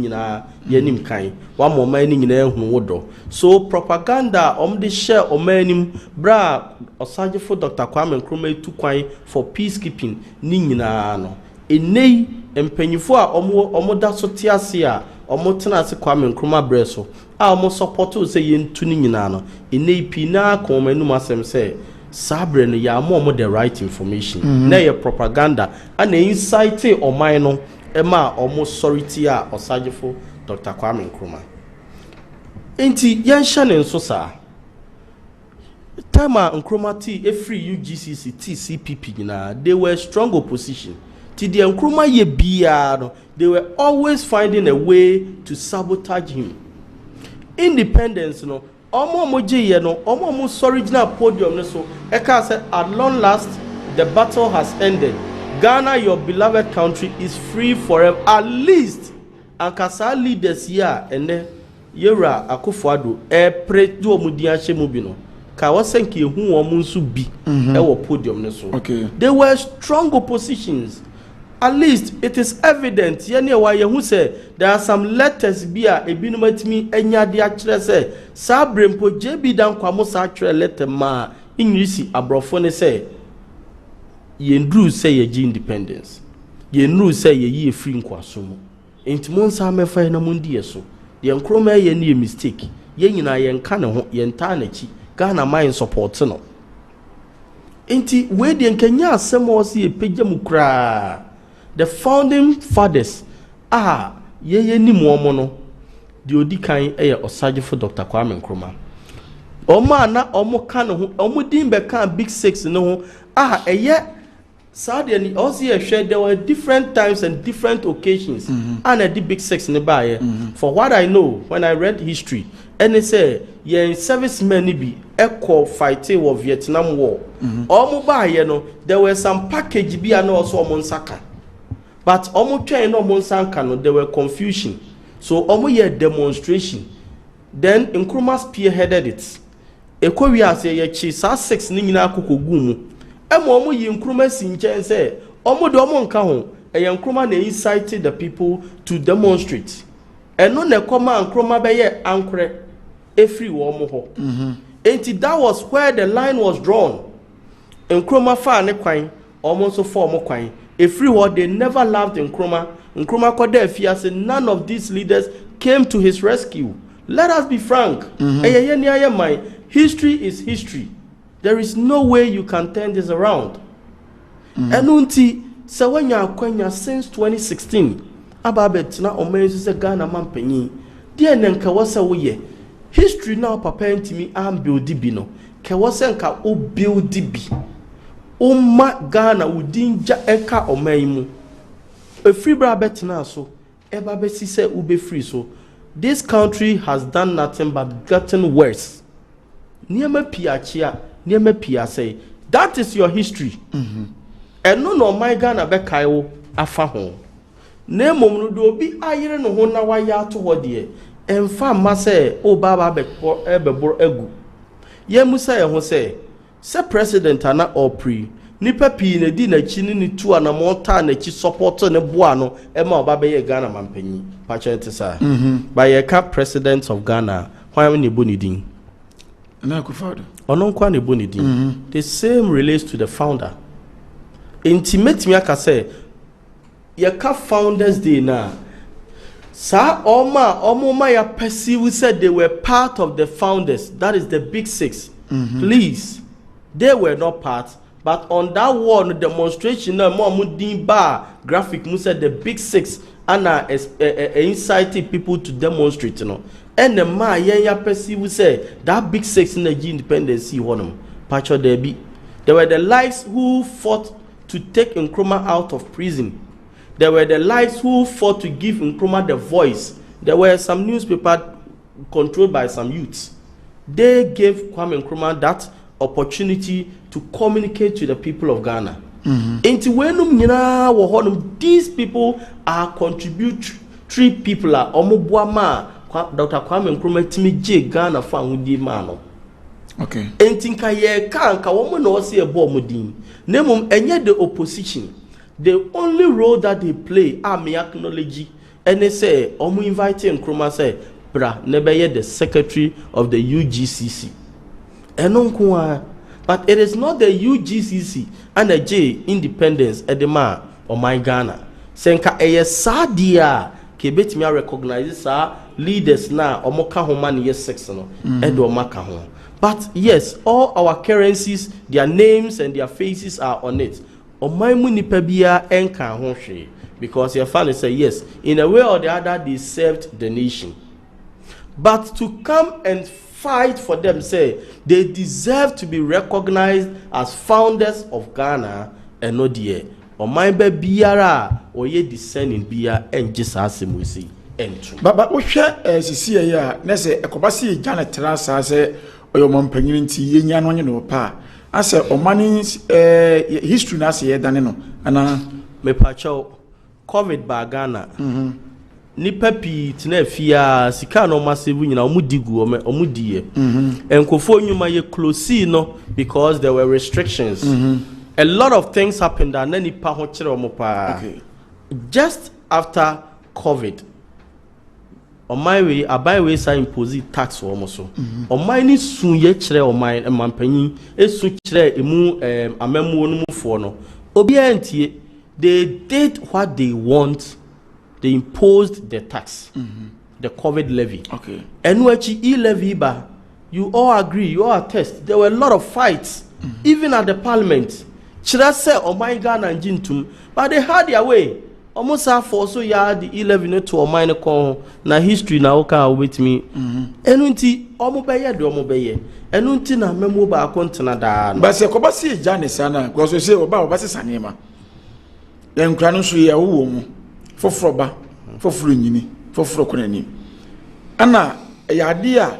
yenim kai, one more mining in a so propaganda the share or menim bra or for Dr. Kwame Nkrumah to kwai for peacekeeping ningina no. Enei empenyifo a omo da so tiasia omo tena se Kwame Nkrumah breso a omo support o se yentu ni nyina no enei pina ko manum asem se sabre no ya omo the right information na ye propaganda and incite oman no ema omo sority a osagefo Dr. Kwame Nkrumah enti yansha ne nso sa time Nkrumah ti free UGCC TCPP nyina they were strong opposition. The Nkrumah ye biano, they were always finding a way to sabotage him. Independence, no, omo je no, omo original podium so. Eka said, at long last, the battle has ended. Ghana, your beloved country, is free forever. At least, ankasa leaders here and then Yera Akufo-Addo pre do omudianche mubino. Ka wasenki hu omunsu bi e podium so. Okay. They were strong oppositions. At least it is evident who say there are some letters bia ebinumatimi enya de akire say sa brempo JB Dankwamo sa akire letter ma English abrofo ne say yendru say ye independence yendru say ye free nkwaso mu entimo nsa mefa na mundi yeso ye Nkrumah ye ne mistake ye nyina ye nka ne ho ye nta na chi Ghana mind support no enti we de nkanya asem o se epegya mu kra. The founding fathers ye ni mu no the odikan osagefo Dr. Kwame Nkrumah na omo ka no ho omo din be kan big six no ho Saudi and also there were different times and different occasions and the big six in the for what I know when I read history and they say yeah servicemen be echo fighting of Vietnam War omo no there were some package be and also Monsaka. But omo train no monsanka no there were confusion. So omo ye demonstration. Then Nkrumah spearheaded it. Eko wi ase ye chi sa 6 ni nyina akokogu mu. Omo yi Nkrumah si nchen say omo de omo nka ho. Nkrumah na incited the people to demonstrate. Eno na koma Nkrumah be ye ankre efri wo omo ho. And that was where the line was drawn. Nkrumah fa ne kwan omo so for omo kwan. A free word, they never loved Nkrumah. Nkrumah Kodefia said none of these leaders came to his rescue. Let us be frank. History is history. There is no way you can turn this around. And unti sawanya kwenya since 2016. Ababet na omezu se Ghana mampenyi. Die nenka wasa woye. History now papa ntimi am build bi no. Ke wasa nka o build bi. Umma Ghana udinja eka omaimu. A free brabet na so. Eba besi se ube free so. This country has done nothing but gotten worse. Nieme piachia, nieme pia say. That is your history. And no my Ghana bekayo afa ho. Ne momnu do bi ayire no ho na waya to hodie. Emfa ma say o baba bekpo ebebor egu. Ye musa ye ho say se president ana opri nipa pi na di na chi ni tu ana monta na chi support ne boa no e ma oba be ye Ghana mampanyi pa chete sa by ye ka president of Ghana why ne bonidin na ku founder ono kwa ne bonidin the same relates to the founder intimate me aka say ye ka founders day na sa oma ya perceive said they were part of the founders, that is the big six. Please, they were not part, but on that one demonstration bar graphic said the big six and incited people to demonstrate, you know. And the ya perceive say that big six in the independence one patcho there were the lives who fought to take Nkrumah out of prison. There were the lives who fought to give Nkrumah the voice. There were some newspapers controlled by some youths. They gave Kwame Nkrumah that opportunity to communicate to the people of Ghana. Enti wenum nyina wo honum, these people are contributory people a omoboa ma Dr. Kwame Nkrumah timi je Ghana fa hudi ma no. Okay. Enti nka ye ka nka wo mo na o se e bo modin. Nemum enye the opposition. The only role that they play, me acknowledge, and they say, omu invite Nkrumah say, bra, nebeye the secretary of the UGCC. But it is not the UGCC and the J independence at the man or my Ghana. Senka eye sadia kebet me recognize sa leaders na omoka homani yes sex no edo maka ho. But yes, all our currencies, their names and their faces are on it. Omaimu nipa bia enka ho hwe, because your family say yes, in a way or the other they served the nation. But to come and fight for them, say they deserve to be recognized as founders of Ghana and no die. Omaimbe biara oye discerning bia en jisa asemusi entru. But we share sisi ya na se ekobasi Ghana trasa se oyo mampanyin nti yenya no nye no pa. Ase omani history na se yedane no ana me pacho COVID ba Ghana. Nipa pi tena fia sika no masevu nyina omudigu omudie. Enkofo nyuma ye close no because there were restrictions. A lot of things happened and then nipa ho kire omopa. Okay. Just after COVID, on my way, abai we sa impose tax or so. On my ni sun ye kire on my mampanyin, e sun kire emu amemu no mu for no. Obi antie, they did what they want. They imposed the tax, the COVID levy. Okay. And e levy ba, you all agree, you all attest. There were a lot of fights, even at the parliament. Chira say on my Ghana and Jintum, but they had their way. Almost half also ya the 11 to mine ko na history na oka with me. Enunti omobeye do omobeye. Enunti na memo ba kontena da. But se ko ba si Ghana sana, because we say oba se sanema. Yan kra no so ye wo mu. Foforo ba, foforo nyini, foforo konani. Ana ya de a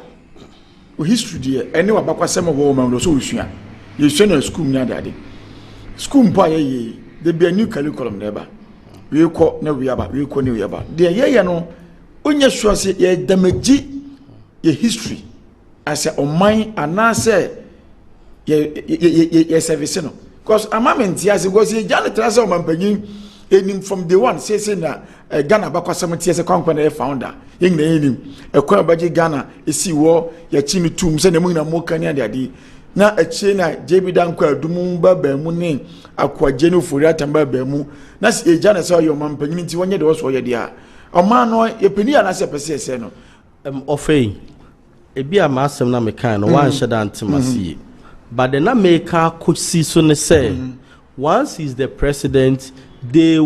o history de ene wa bakwasem wo ma no so usua. Ye sua na school nya dade. School mpa ye there be a new curriculum there. We ko na we aba, we ko ne we aba. De ye no onye sure say ye damage ye history as a oman anase ye service no. Because amament ya se go say Ghana trasa o mampanyin enim from day one say na Ghana bakwasem tie se kwankwa na founder yin na enim ekwa baje Ghana esi wo ya chi mi tum se na mu na mo kan ya de na eche na jebi dan kwa dumu ba mu ne akwaje no fori atamba ba mu na se Ghana se yo mampanyin ti wonye de wo so ye de a oma no ye peni ana se pese se no ofei ebi ama asem na me kan no wan sheda antimasi but the na make kosi so ne say once he's the president they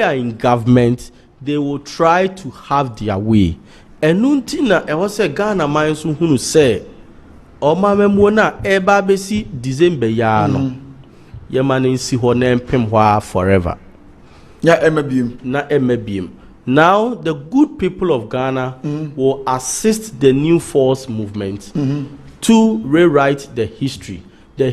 are in government, they will try to have their way. Enuntina e was a Ghana man so hunu say o ma memo na e ba besi December ya no. Ye man nsi ho na empem hwa forever. Ya emabiem. Na emabiem. Now the good people of Ghana will assist the new force movement to rewrite the history. The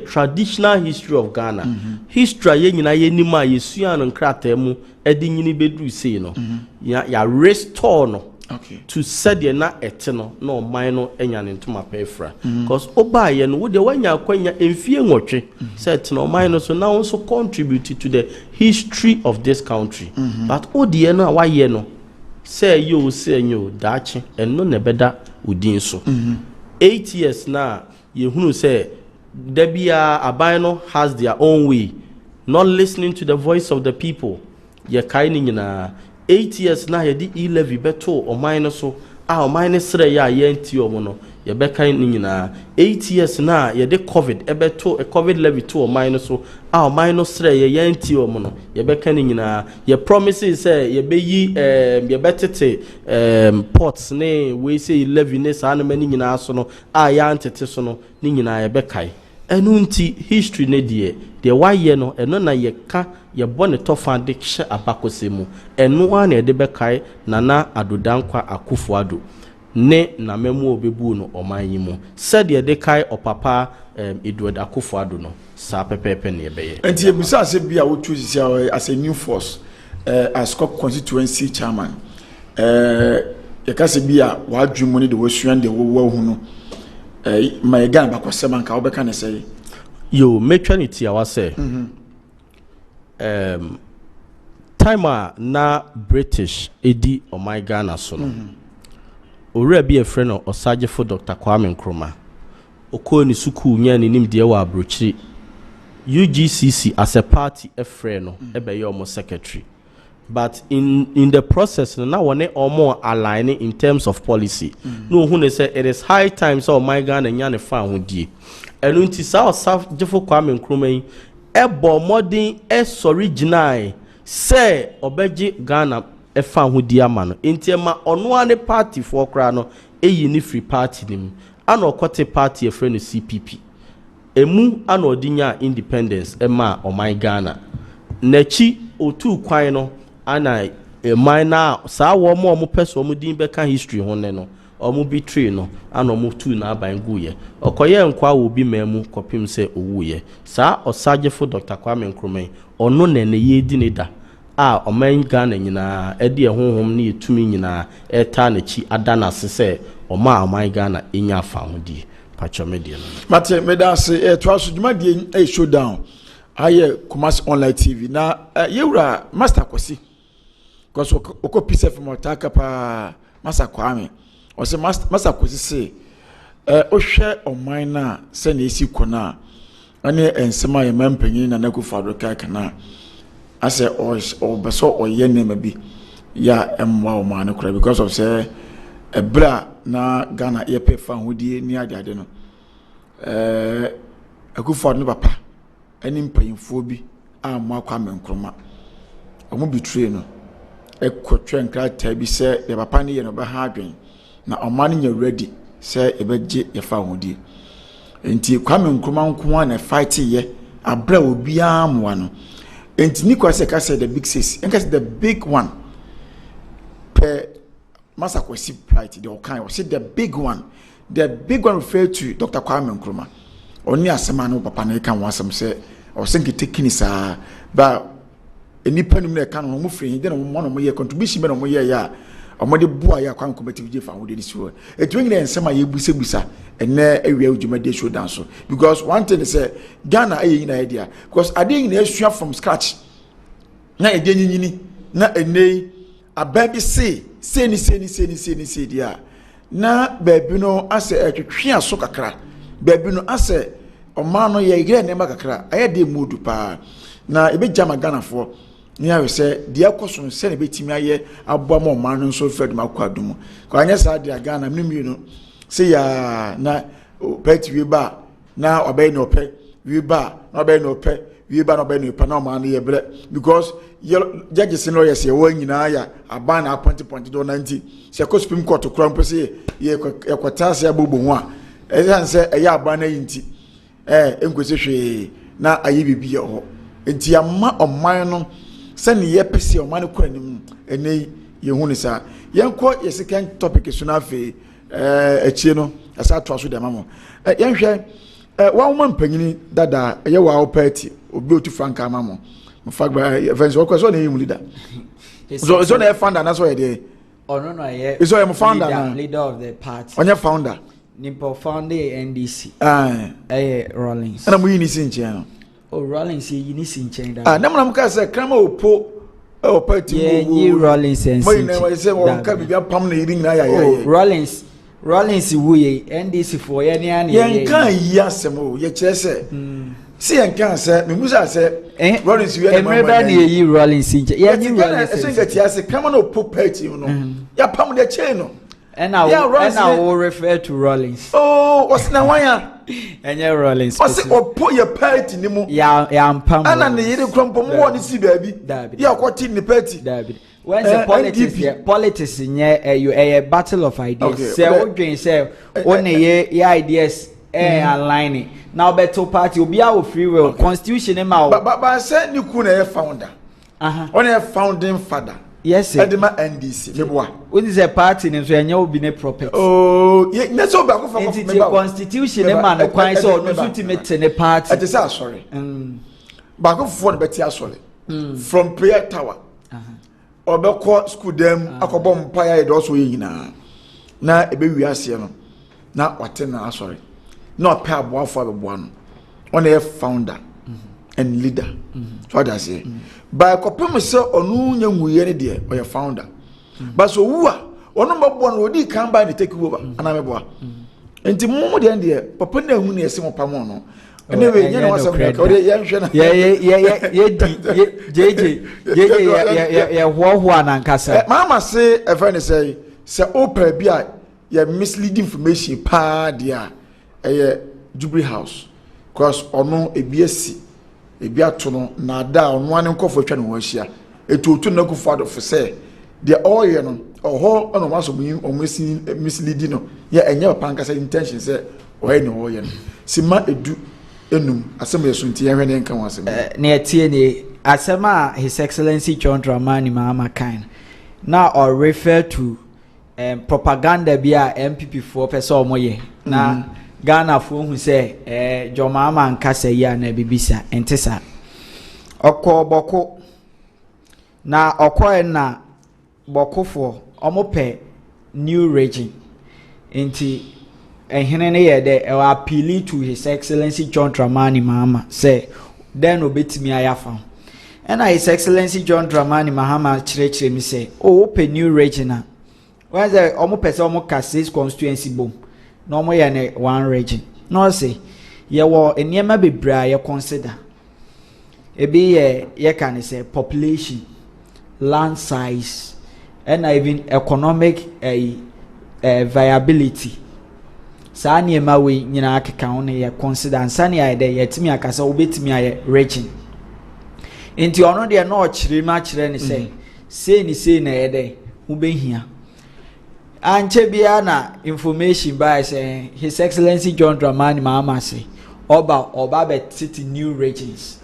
traditional history of Ghana. History ye nyina ye nima ye sua no nkrata mu edi nyini bedru sei no. Ya restore no. Okay. To set the na ete no na oman no enya ne ntoma pefra. Because oba ye no wo de wanya akwanya emfie nwotwe set no oman no so now also contribute to the history of this country. But odi no wa ye no say you say nyo dachi enno ne beda udin so. 8 years na ye hunu say Debia Abino has their own way, not listening to the voice of the people. Ye kaini na 8 years na ye di e-levy beto o minus so o minus re ya ye nti o no ye be kaini na 8 years na ye de COVID ebeto a COVID levy to o minus so o minus re ye nti o no ye be kaini na ye promises say ye be yi ye betete ports ne we say levy ne sa na mani nyina so no ya ntete so no ni nyina ye be kai enunti history ne de waye no eno na ye ka ye bone tofa de hye abakosemu eno a na de be kai nana adodankwa akufuado ne na memu obebu no oman yi mu said ye de kai opapa Edward Akufo-Addo no sa pepepe ne ebeye enti ebisa se bia wo choose as a new force as Scop constituency chairman yakase bia wa dwumu ne de wo suan de wo hu no ma egan ba kwasema nka wo beka ne say yo maternity awa say time na British edi o my Ghana so no owura bi efre no Osagefo Dr. Kwame Nkrumah okọ ni suku nya ni nim de wa abrochiri UGCC as a party efre no ebe ye omo secretary but in the process na one omo aligning in terms of policy no hu ne say it is high time so my Ghana nya ne fa hodie enu nti sa Osagefo Kwame Nkrumah ebo modern original say obeji Ghana efa hodie ama no enti ma ono ane party for kra no eyi ni free party nim ana okote party efre no CPP emu ana odinya independence ema o my Ghana nachi otu kwan no ana man na sa wo mo peso mo din beka history ho ne no omo betray no ana omo tu na aban guye okoye nkwa wo bi mamu kopim se owuye sa Osagefo Dr. Kwame Nkrumah ono ne ne yedi ne da o man Ghana nyina ede ehonhom ne etumi nyina eta na chi adana se o my Ghana enya fa hodie pacho media no mate medase to aso djuma die showdown aye Kumasi online TV na yewura master Kwasi because oko pise from otaka pa Master Kwame o se Master Kwasi se o hwe o man na se na esi kona ane ensema ye mampanyin na Akufo Addo kana ase o beso o ye nema bi ya emwa o man kura because of say ebra na Ghana ye pe fa hodie ni adade no Akufo Addo papa ani mpanyimfo bi a mo Kwame Nkrumah omo betray no ekotwe nkrata bi se de papa ne ye no be ha adwen na oman nya ready se ebeje ye fa hodie enti Kwame Nkrumah nko na fight ye abra obi amwa no enti ni kwase ka say the big six enka the big one per Master Kwasi pride the okan was the big one referred to Dr. Kwame Nkrumah oni asema no papa na kan wasem say o senki tekini sa ba enipa nim na kan no mo free de no mo ye contribution be no mo ye ya o de bua ya kwan committee je fa wo de siwo etu ngina ensema ye busa ene awia ujuma de Showdown so because one thing is say Ghana ayi na idea because ade na asua from scratch na ede nyinyini na ene ababi say dia na baby no ase atwetwe aso kakra baby no ase oma no ye gire nema kakra aye de modu pa na ebe jama Ghana fo ni awe se dia koso se na betimi aye aboa ma oma no so fed makwadum ko anya sa dia Ghana mnimi no se ya na pet wi ba na obey no pe wi ba na obey no pe wi ba na obey no pe na oma no ye bre because judges no yes ye wo nyina ya aban na point do 90 se ko Supreme Court kura mpese ye kwatase abogbo ho a esan se eya aban na yinti enkwese hwe na ayi bibi ye ho enti ama oman no se ne ye pese oman kura nim ene ye hu ni sa yenko ye second topic so na fe echie no asa to aso de mamo yenhwe wa wo mpanyini dada ye wa wo party obi otu franka mamo mfagba events what question you leader so na founder na so ye oh no yeah so you founder leader of the party on your founder nimpo founder NDC Rollins na mu yini sinche no oh Rollins yini sinche da na mu ka say krama opo party ye Rollins and sinche mo na say o ka bibia pam na yiri na ya Rollins wuye NDC for ye ne an ye kan yi asem o ye kire say see and can say me musa say Rollins we na ye Rollins sinche ye ni Rollins sinche ti ase krama na opo party no ya pam de chain no and I will refer to Rollins. Oh, what's na wanya? And your Rollins. What's it opo your party ni mo? Yeah, am pam. And na yiri krompo mo woni si baby. Ya kwati ni party. David. When the politics in a battle of ideas. Say what you say on ye ideas aligning. Now better party will be our free will constitution e ma. But say ni ku na founder. On a founding father. yes sir edema NDC meboa what is a party in so enya obi ne property oh na so ba ko fa ko constitution e man no kwan so no so timete ne party it is sorry ba ko fo no beti asori from prayer tower obekọ school dem akọbọ mpaya edo so yina na ebe wi ase no na wate na asori na ope aboafo abeboa no on a founder and leader so that say by kopem se onu nya nwuye ne de o founder but so wu a onu mbabo no odi kan by the take over ana meboa enti mumu de papa na hu na ese mo pamo no anyway nya na wasam ka o de ya hwe na ye di jeje ho anankasa mama say e fa ne say open bi a ya misleading information pa dia Jubilee House because ono ebiasi ebiato no na da ono ane nkofo twa no hia etutu na kufu adofo say the oil no oho ono maso misleading no ya enye pankasa intention say oil no oil no sima edu enum asem yeso nti yehwe ne nka wasem na etie ne asema His Excellency John Dramani Mahama kan na or refer to propaganda bia MPP for person omoye na Ghana fo hu se Joma ama nkasa ya na bibisa entesa okọ boko na okọ na bokofo omope new region enti ehene ne ye de appeal to His Excellency John Dramani Mahama say then obetimi ayafa and His Excellency John Dramani Mahama chire mi say open new region na when the omope se omoka 6 constituency bom no mo ye ne one region no say ye wo eniema bebra ye consider ebi ye can say population, land size and even economic viability sa niema we nyina akeka ho ne ye consider ansane ya de yetimi akasa obetimi aye region enti ono de no ochire ma kire ne say na ye de ubehia anche bia na information by say His Excellency John Dramani Mahama say oba bet city new regions,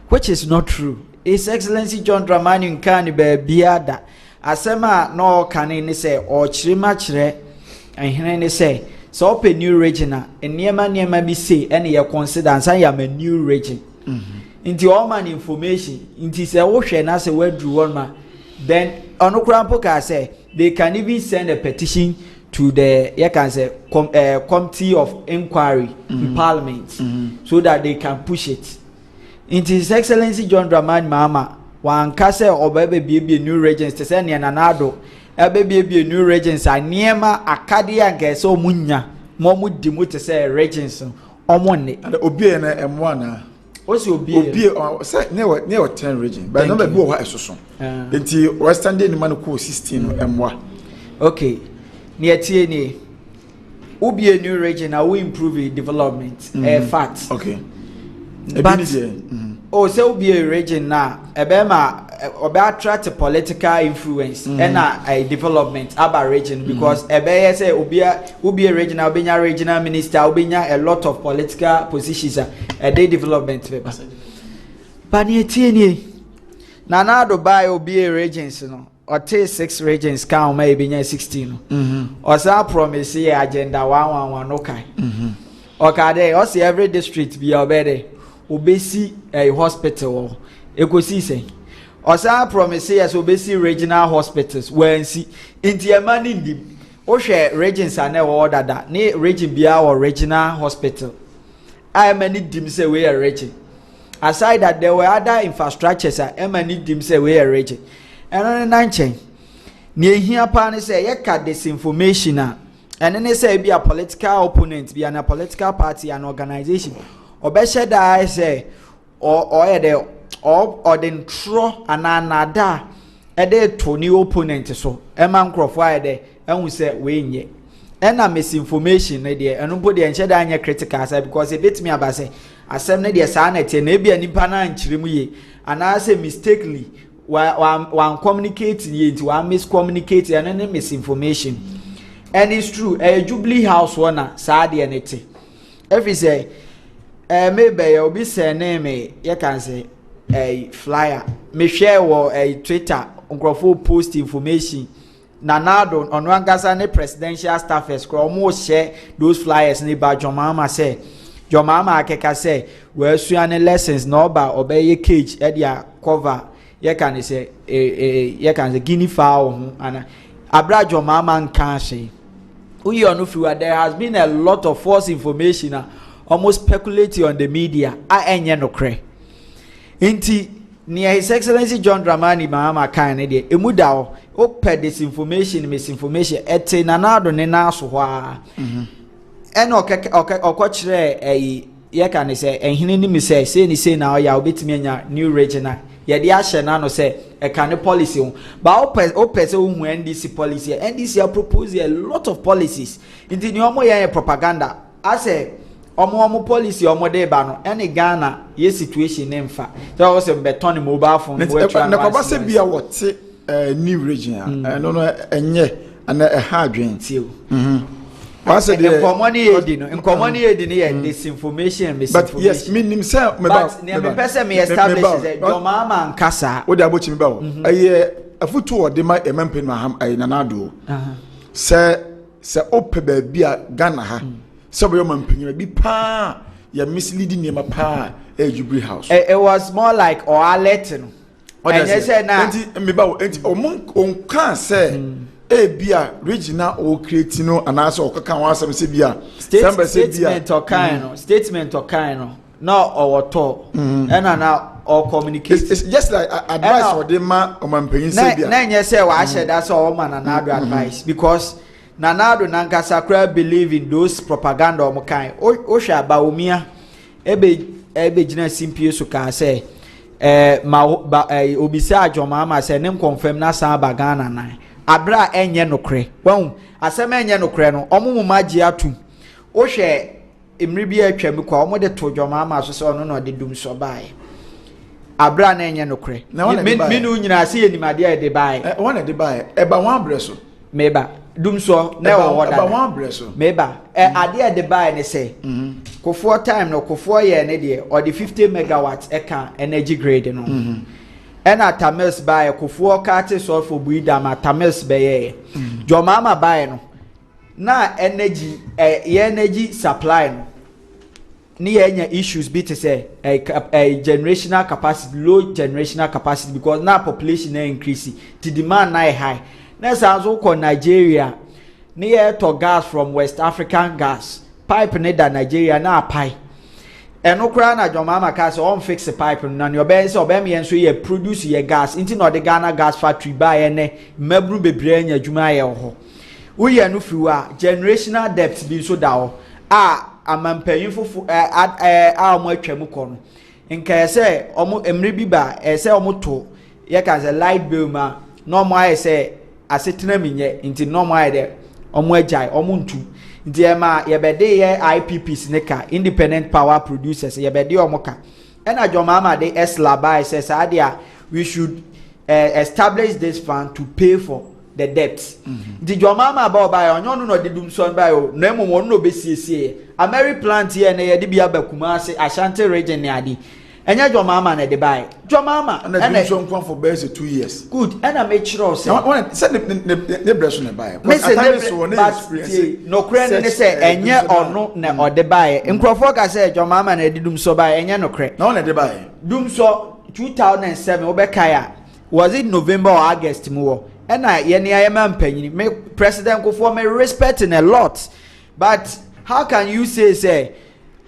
which is not true. His Excellency John Dramani nkani be biada asema no kane ne say o chirima chire ehene ne say so open new region na niema bi say ene ye consider ansa ya ma new region inti all man information inti say wo hwe na say wadru one ma then onokura mpoka say they can even send a petition to the committee of inquiry in parliament so that they can push it. It is Excellency John Dramani Mahama wan kase obebe be new regions te say ne nanado be new regions aniema akade anka se omunya mo di mu te say regions omonne and obi na m1 na osi obi say ne 10 region but number bi o ha esoso enti western day ni man ko 16 m1 okay near tie ubi a new region now we improve development fact okay but oh so ubi a region now ebema obe attract political influence and a development aba region because ebe say ubi a region now benya regional minister ubenya a lot of political positions a day development but near tie na na do buy ubi a regions no or take 6 regions count maybe 16 or sa promise ye agenda 111 okay okay there or see every district be obede obesi a hospital ekosi say or sa promise yes obesi regional hospitals when see inti emani ndim o hwe regions are na order that ne region bia or regional hospital I many dim say we are region aside that there were other infrastructures are many dim say we are region and nanchen ne hia pa ne say ye ka disinformation and ne say be a political opponent be an a political party an organization obeshe da say or den tro ananada e de to ni opponent so e man crofo a de ehun say we nye and na misinformation ne de enu bo de enche da anya critical say because e bit me abase asem ne de sa na tie na e bia nipa na nchiremu ye ana say mistakenly one communicate yet one miscommunicate and any misinformation and it's true Jubilee House one sad anything if you say maybe you'll be say name you can say a flyer me share or a Twitter nkrofo post information nanado ono ankasa ne presidential staffers kro mo share those flyers ne ba jomama say jomama akeka say we asua ne lessons na oba obeye cage e dia cover ye kan say ye kan say guinea fowl ho ana abra jomama nkan hye uyi onu fiwa there has been a lot of false information almost speculating on the media enye no kre inti near His Excellency John Dramani Mahama kan ne de emuda o pɛ disinformation misinformation ete nanado ne naso ho a ɛna ɔkɔkyerɛ ye kan sɛ ehene ni mi sɛ ni say na ya obetimi anya new regional ye de ahye na no sɛ ɛka ne policy ho ba o pɛ sɛ o hu NDC policy NDC are proposing a lot of policies inti ni omo ye propaganda ase omo policy omo de ba no ene Ghana ye situation ne mfa so say beton mobile phone we try na kwa se bia wote new region no enye ana ha adwen tie Pastor, the common disinformation and misinformation. But yes, meaning say me person me establish say your mama nkasa. What dey about me ba? A foot or dey my empen ma ham ay nanado. Say ope ba bia Ghana ha. Say we man panyin bi pa ya misleading name pa Jubilee House. It was more like or alerting. And you say na me ba on can say bia regional or creating no and also can want some say bia statement or kind no or talk and now or communication. It's just like advice for them or man paying say bia na say wa share that's all man another advice because nanado nankasa kra believe in those propaganda or kind o sha ba omia ebe gina simpie so ka say obisa adwoma ma say nem confirm na san ba Ghana na abra enye nokre wan asem enye nokre no omumu magi atum o hwe emri bi atwam kwa omo de to dwoma ma so se ono no de dum so bae abra na enye nokre minu nyina se enimade e de bae won de bae e ba wan breso meba dum so na wo woda ba wan breso meba ade e de bae ne se kofo time no kofo ye ne de o de 50 megawatts eka energy grade no ena tamils bae kofuo kate so for buida ma tamils beye jomama bae no na energy energy supply no ni enya issues bit to say a generational capacity low generational capacity because now population na increase the demand na high na so ko Nigeria ni to gas from West African gas pipe ne da Nigeria na pipe eno kra na jomama ka se on fix the pipe na ne obe se obe me enso ye produce ye gas inti no de Ghana gas factory ba ye ne mabru bebre anya adwuma ye ho wo ye no fiwa generational debt bi so da ho amampanyin fufu omo atwam ko no nka se omo emre bi ba se omo to ye kan se light bill ma no mo aye se asetena minye inti no mo aye de omo ajai omo ntu Diema yebede ye IPPs neka independent power producers yebede omoka ena jomama de eslaba says adia we should establish this fund to pay for the debts di jomama ba oba onyo no de dum son ba o na emu no be siesie ameri plant here na ye de bia ba Kumasi Ashanti region ne adi enya jomama na de bai jomama and so come for base 2 years good and I make sure say ne breso ne bai no kre ne say enye ono na ode bai nkrofo ka say jomama na didum so bai enye no kre na one de bai dum so 2007 obekaya was it November or August mo and ye ne ayema mpanyin me president Kofo me respecting a lot but how can you say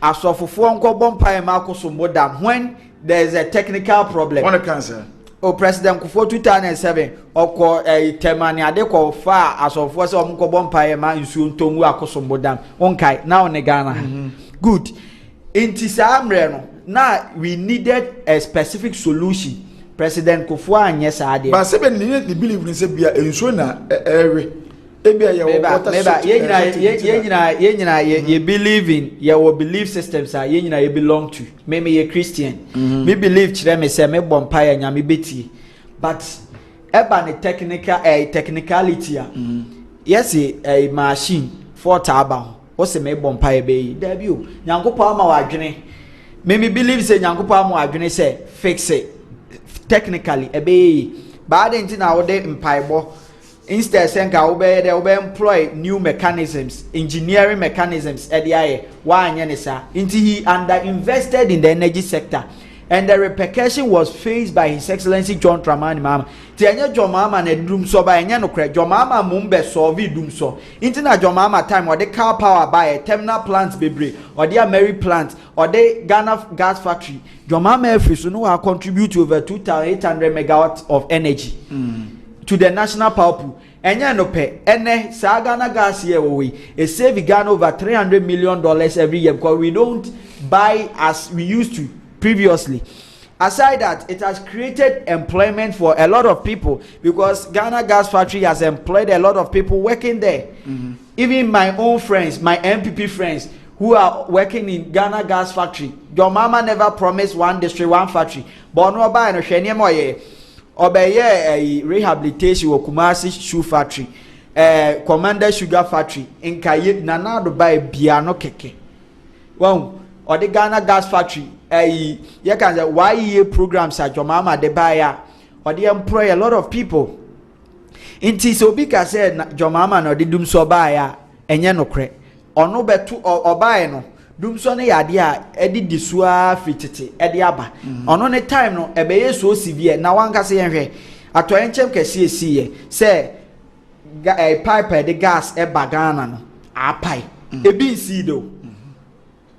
asofofo nkobon pai makoso modam when there is a technical problem one cancer president Kofo 2007 oko temani ade ko fa asofofo se omkobon pai ma nsuo ntongu akoso modam onkai now ne Ghana good intisa amre no na we needed a specific solution president Kofo anye saade ba se be ni believe ni se bia nsuo na ewe ye believe in your belief systems are ye belong to me ye Christian me believe chire me say me bompa ya nyame beti but eba ne technicality yes a machine for taba o se me bompa ya be da bi o nyankopɔ ama wadwene me believe say nyankopɔ ama wadwene say fix it technically ebe Bad into now they empire. Instead, Senka will employ new mechanisms, engineering mechanisms at the eye. Why into he underinvested in the energy sector. And the repercussion was faced by His Excellency John Dramani Mahama. Tianya John Mahama ne dum so by no correct. John Mahama mumbe solve dum so. Intina John Mahama time or the car power by a terminal plants bebre or the Mary plant or the Ghana gas factory. John Mahama Efrisu no contribute to over 2,800 megawatts of energy to the national power pool. Enya no pe ene sa Ghana gas here we it save Ghana over $300 million every year because we don't buy as we used to previously. Aside that, it has created employment for a lot of people because Ghana Gas Factory has employed a lot of people working there. Even my own friends, my MPP friends who are working in Ghana Gas Factory. Your mama never promised one district, one factory. But no buy no shenya moye. Obeye a rehabilitation of Kumasi shoe factory, Commander Sugar Factory in Kaye Nana do buy piano keke. Well, or the Ghana Gas Factory. You can say why year programs at your mama de buyer or they employ a lot of people. Inti so bika said your mama no de dum so buyer enye no kre or no betu or buy no dum so ne yadea edi disua fitete edi aba ono ne time no ebeye so severe na wan ka se yenhwe ato enchem kese esiye say pipe the gas e bagana no apai ebi nsi do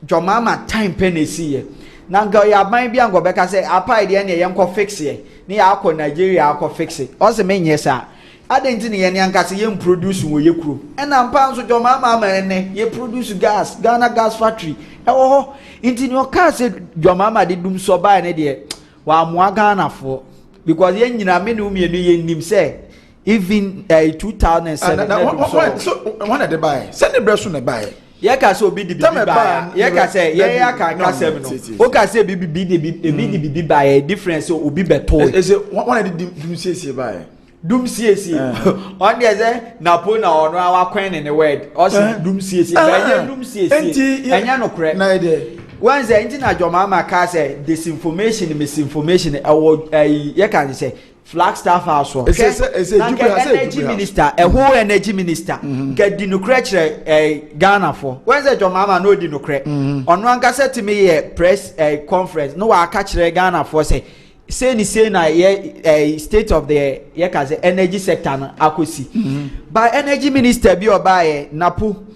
your mama time penesi ye nanga ya ban bia ngo beka say apai de ne yenko fix ye ne ya akọ Nigeria akọ fix it o se menye sa adenti ne ye ne anka se ye produce wo ye kuro ena mpa nso jo mama ne ye produce gas Ghana Gas Factory e wo ho inti ne o ka se jo mama de dum so ba ne de wa moa Ghana fo because ye nyina me ne umienu ye nim say even 2007 so one of the buy send the breast on buy ye ka say obi di bibi ba ye ka say ye ya ka kasem no o ka say bibi di ba difference obi beto is it one of the dum siesie buy dum siesie on dey say napo na ono awa kwen ne word o say dum siesie ba ye dum siesie enya no kre na dey once enti na jomama ka say disinformation misinformation ye ka say Flagstaff House. Energy minister, a whole energy minister, get the nuclear Ghana for. When's the your mama no the nuclear? On one said to me a press conference, no, I catch Ghana for say na a state of the energy sector na akusi. By energy minister be or by Napu.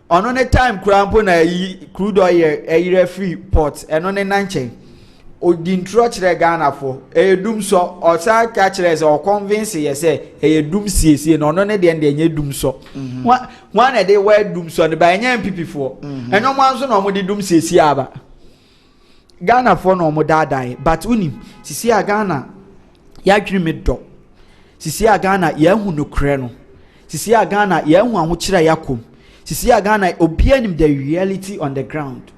On a time crampo na crude oil a free port and on a nanche. O din trochere Ghana for dum so o sa catch res or convince ye say dum siesie no no ne de enye dum so one e dey wear dum so ne ba enye MPP for enyo mo anso no mo de dum siesie aba Ghana for no mo dadai but unim sisi a Ghana ya dwiri me do sisi a Ghana ya hu no kre no sisi a Ghana ya hu ahokyere yakom sisi a Ghana obi anim the reality on the ground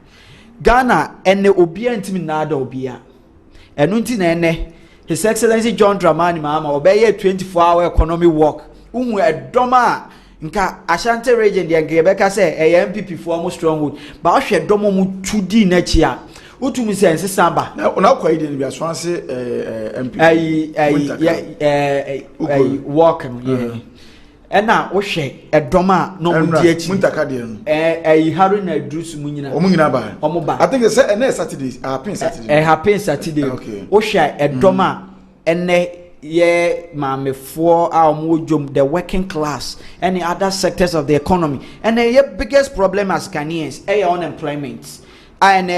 Ghana ene obi antimi nada obia enu nti na ene His Excellency John Dramani Mahama obeye 24-hour economy work uhu edoma nka Ashanti region de ngebeka say MPP for almost stronghold ba ohwe domo mu tudi na chi a utumi sense samba na kwa ide bi aswanse MPP work yeah ena ohwe edoma no mu di achi muntaka de no haru na drusu mu nyina omunyina ba omoba I think say ene Saturday happen Saturday happen Saturday ohwe edoma ene ye mamefo a omojom the working class and the other sectors of the economy and the biggest problem as Ghanaians unemployment and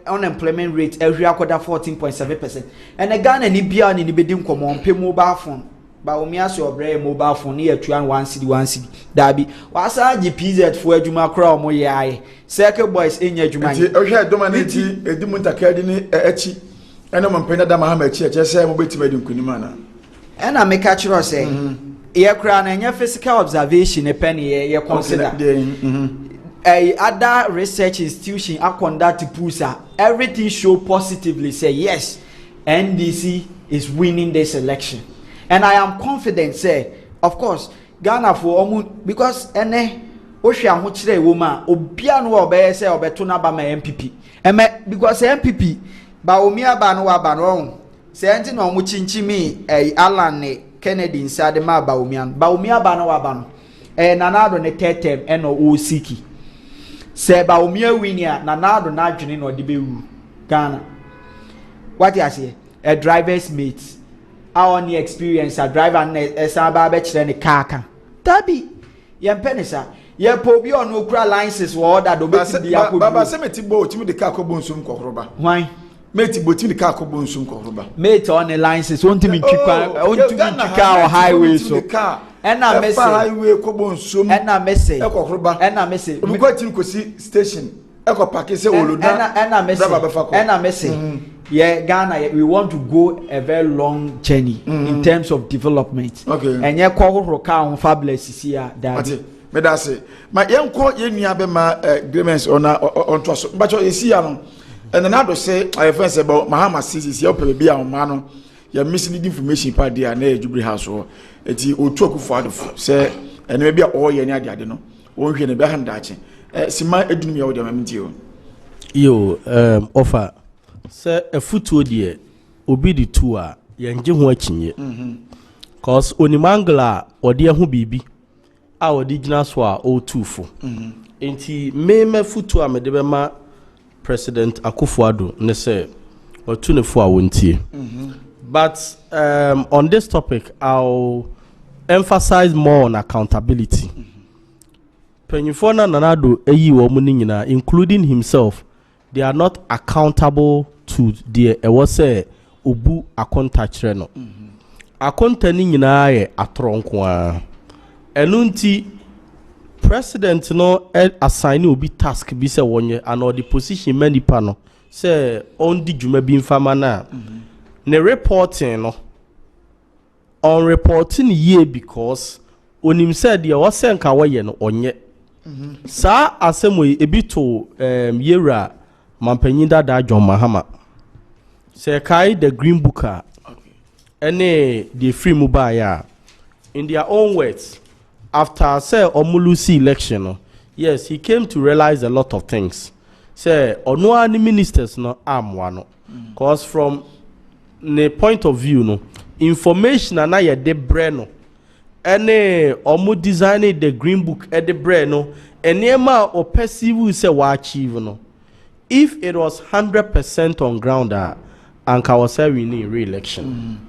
unemployment rate every quarter 14.7% and the Ghana ni bia ni bedim komo pay mobile phone ba omia so obre mobile phone ni atuan 1 cedi dabi wasa GPZ fo adwuma kra omo ye aye circle boys enya adwuma ni ohwe adoma na ti edimu ntakadi ni achi ena mo mpena da mahama achi eche se mo beti bedi nkunima na ena me catch ro say ye kra na enya physical observation e pen ye consider other research institution are conduct PUSA everything show positively say yes NDC is winning this election and I am confident say of course Ghana for because ene ohwe ahokyere woma obia no obeye say obeto na ba ma MPP because MPP ba omia ba no wa ba no senti no mu chinchimi Alan ne Kennedy inside ma Baumia ba no waba no nanado ne tetem eno o siki se Baumia winia nanado na adwene no de bewu Ghana what you say a driver's mate our only experience a driver na esa ba be kire ne car tabi yempenisa ye po bi on okura licenses wo da do be ti ya ko baba se meti bo otimi de car ko bonsum kokroba why meti bo otimi de car ko bonsum kokroba mate on the licenses won timi twika on highway so ena message highway ko bonsum ena message e kokroba ena message obi ko tin ko si station e ko park se oloda ena message yeah Ghana we want to go a very long journey in terms of development and ye ko ka on fabulous here that me da say ma yenko yenua be ma agreements on to so but you see no and na do say I first about Mahama CCC o pe bia o ma no ya misleading information pa dia na ejubri house ho eti otu akufo adofo say ene bia o ye ni ade no won hwe ne be handa ache sima edunum ya wo de mamti o yo offer say a futuo de obi di tu a ye nge ho akinye cause onimangla ode ho bibi a odi gina so a o tufo enti me futuo a me de be ma President Akufo-Addo ne say otu ne fo a wontie but on this topic I'll emphasize more on accountability Penyifo na nanado eyi wo mu nyina including himself they are not accountable to the say obu akonta kire no akonta ni nyina ye atronko a enunti president no assign obi task bi se wonye and or the position manipa no say on di djuma bi mfama na ne reporting no on reporting ye because onim said the was nka waye no onye sa asemo ebi to yera mampanyin da John Mahama say kai the green booker any the free mobile in their own words after say Omulusi election no, yes he came to realize a lot of things say ono any ministers no amwa no cause from the point of view no information na ye de bre no any omu designing the green book at the bre no enema or perceive say wa achieve no if it was 100% on ground and was we need re-election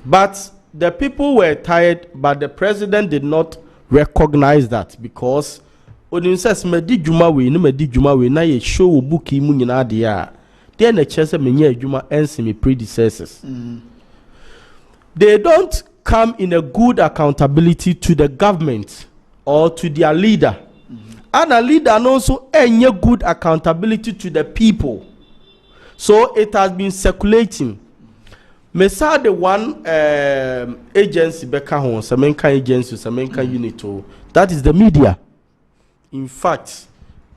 but the people were tired but the president did not recognize that because onim says me di djuma we no me di djuma we na ye show book mu nyina de a they na chese me nya djuma ensi me predecessors they don't come in a good accountability to the government or to their leader and a leader also any good accountability to the people so it has been circulating me saw the one agency beka ho semenka agency semenka unit that is the media. In fact,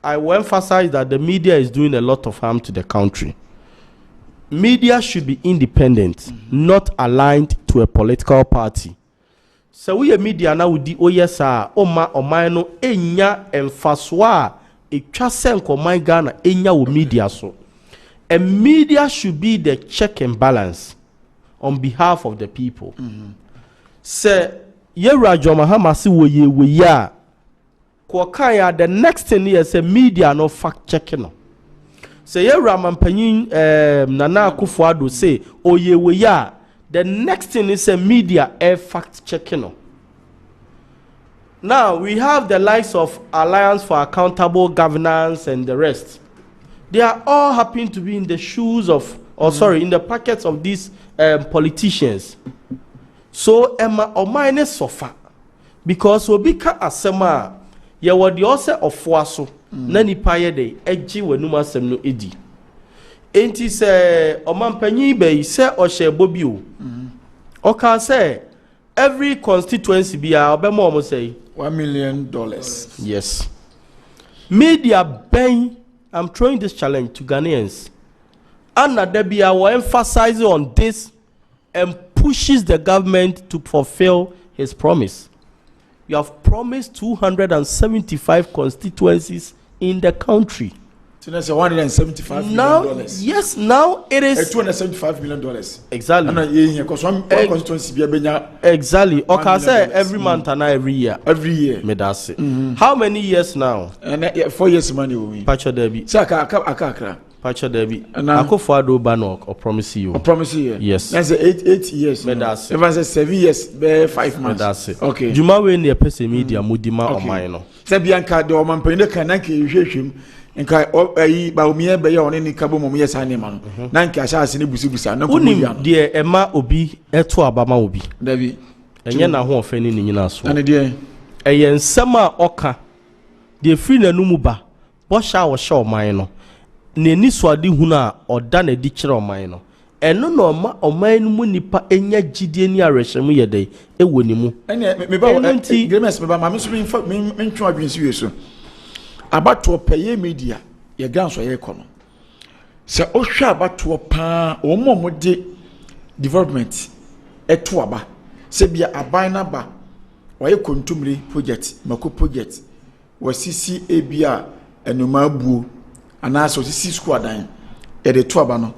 I will emphasize that the media is doing a lot of harm to the country. Media should be independent, not aligned to a political party. So we media now di oyesa omaino enya emfaswa etwasenko my Ghana enya wo media so. A media should be the check and balance on behalf of the people. Say Yera Mahama si we ya Kwakaya the next 10 years a media no fact checking no. Say Yera Mampanyin Nana Akufo-Addo say we ya the next thing is a media fact checking no. Now we have the likes of Alliance for Accountable Governance and the rest. They are all happen to be in the shoes of in the pockets of these politicians. So Emma or minus sofa because Obika Asema ye were the ose of Waso Nani Paye de Edgy Wenuma Semno Edi. Ain't he say Omanpanyi Bay say or share Bobio? Oka say every constituency be our Bemo say $1 million. Yes. Media bang. I'm throwing this challenge to Ghanaians. Anna Debia will emphasize on this and pushes the government to fulfill his promise. You have promised 275 constituencies in the country. So that's $175 million. Yes, now it is $275 million. Exactly. Because one constituency be exactly. Okay, say every month and every year. Every year. Me that's it. How many years now? And 4 years money we. Pacho Debbie. So aka. Pacho Debbie. Akufo-Addo ban or promise you. Promise you. Yes. That's 8 years. Me that's it. If I say 7 years, be 5 months. Me that's it. Okay. Juma we ne pese media mudima o mine. Say bianca do man pende kan na ke hwehwem. Nka ayi ba omiye be ye one ni kabo mo ye sa ne ma no na nka sha ase ne busibusa na ko unim de ema obi eto abama obi David enye na ho ofe ni nyina so ane de eye nsem a oka de free nanumu ba bo sha wo sha oman no na ni so ade hu na oda na di kire oman no eno na oman no mu nipa enya gidie ni arehwem ye dai ewo ni mu ene me ba gremes me ba ma me so me ntwa adwensi we so abato peye media ye ganso ye kono se ohwa abato pa omo de development eto aba se bia aban na ba waye kontumri project mako project wasisi ebia enuma buo ana so sisi school adan e de to aba no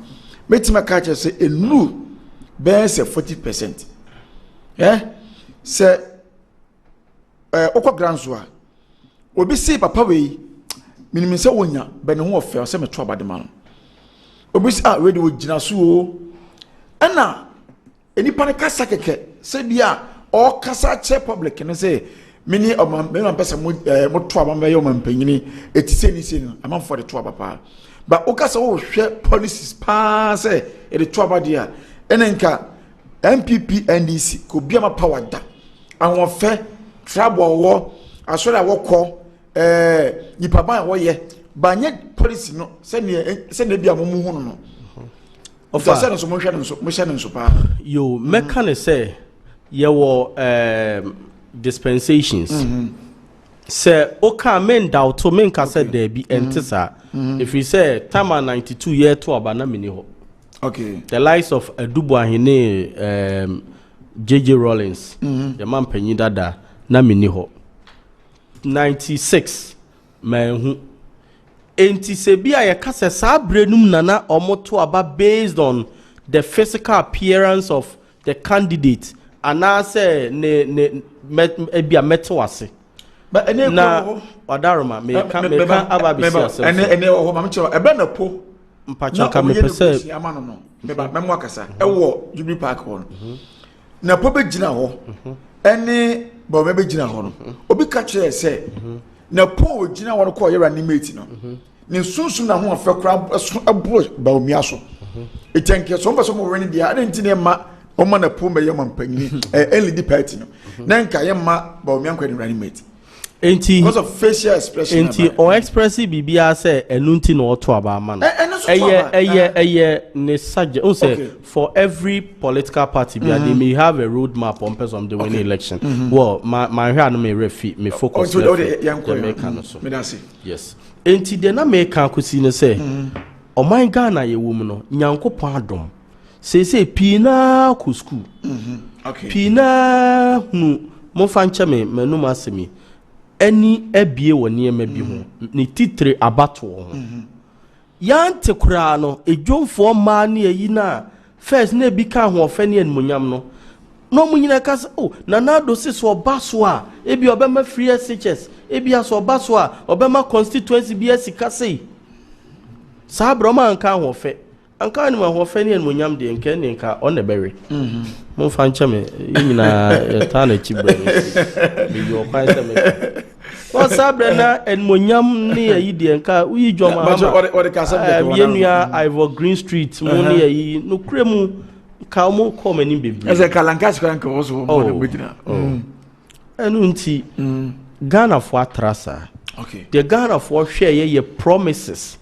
metima ka che se enu be se 40% se okwa granso a obi si papa we minimum se wonya be ne ho ofe se meto abade ma no obi si we de ogina so o ana enipa ne kasa keke se bia o kasa che public ne se mini o man pesa mo to aba me yo man panyini etise ni se no am for the to aba pa ba o kasa wo hwe policies pa se e de to aba dia enenka MPP NDC ko bia ma power da awon fe trouble wo asori awoko nipa ban wo ye ba nye policy no se ne bia mo hu no ofa se no so mo hwe no so pa yo meka ne say ye wo dispensations say oka men doubt men ka say there be entisa if we say tama 92 year to abana mini ho okay the likes of Adubu Ahene JJ Rollins the man panyi dada na mini ho 96 man enti se bia ye kase sa brenum nana omoto aba based on the physical appearance of the candidate ana say ne bia meto ase but ene na odaroma me kan aba bi ase ene ho ma mchiro ebe na po mpacha ka me pese amano no me ba memo akasa ewo Jubilee Park ho na po be gina ho ene ba me be gina ho no obi ka kire se na po gina ho ko yera ni mate no ne sunsun na ho afa kra aburo ba omi aso etenke so mfa so mo weni dia ade ntine ma o ma na po me yema mpanyini LED party no na nka yema ba omi anko ni running mate enti because of facial expression enti o expressive bibia say enunti na oto aba ma no eye ne sage on say for every political party bia they may have a road map on person of the winning election well my hear no me refi me focus yes enti de na me kan kosi ne say o man Ghana ye wo mu no nyankopon adom say pina ku school pina hu mo fa nche me manum asemi any ebie woni ema bi ho ni titre abato ho yante kura no edwomfo ma na yi na first na bi ka ho ofe ne enmunyam no mu nyina ka na na do se so obaso a ebi obema free SHS ebi aso obaso a obema constituency bi asika sei sa broma anka ho ofe anka ni ma ho ofe ne enmunyam de nka ne nka on the berry mo fa nche me nyina ta na chibre bi yo kwa se me o sabre na enmunyam ne yi de nka uyi joma ma yenua Ivor Green Street mo ne yi no kremu ka mo ko mani bebi eze kalankas kan ko so mo de betina enu nti Ghana for atrasa okay the Ghana for share ye promises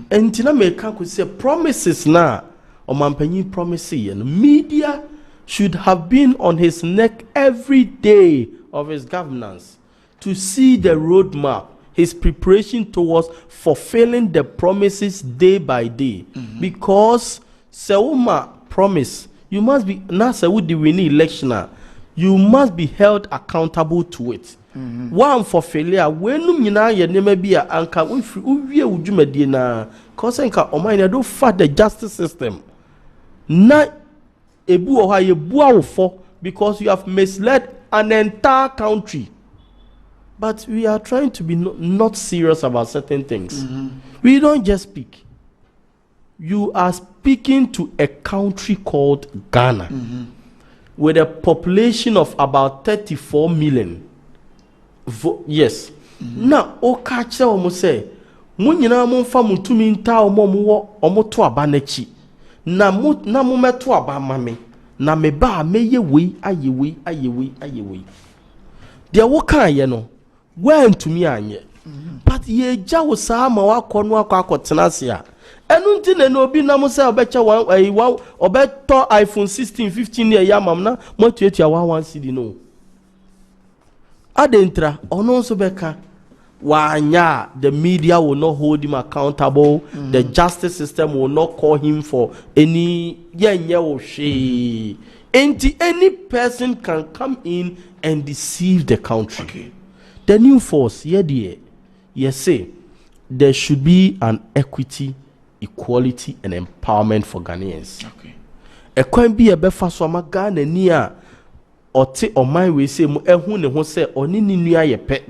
enti na me ka ko say promises na o mampanyi promise ye no media should have been on his neck every day of his governance to see the roadmap, his preparation towards fulfilling the promises day by day. Because Seuma promise, you must be now Saudi winning election, you must be held accountable to it. one for failure when nyina ye nema bi a anka uwie udwumadie na cause nka oman do fight the justice system na ebu o ha ye bua wo for because you have misled an entire country. But we are trying to be not serious about certain things. We don't just speak. You are speaking to a country called Ghana with a population of about 34 million. Yes. Now, o kache o mo say, mo nyina mo fa mo tumi nta o mo to aba na chi. Na mo meto aba ma me. Na me ba me ye we aye we. There wo kan ye no. When to me anye. But ye ja wo sa ma wa kono akotena se a. Enu nti na obi na mo say obecha one obeto iPhone 16 15 year yamam na mo tuatua 1 CD no. Adentra ono so beka wanya the media will not hold him accountable. The justice system will not call him for any any person can come in and deceive the country. Okay. The new force, yes, say there should be an equity, equality, and empowerment for Ghanaians. Okay. A coin be a befa so ma Ghana near or te or my way say mo ehun ne ho say oni ni nua ye pe.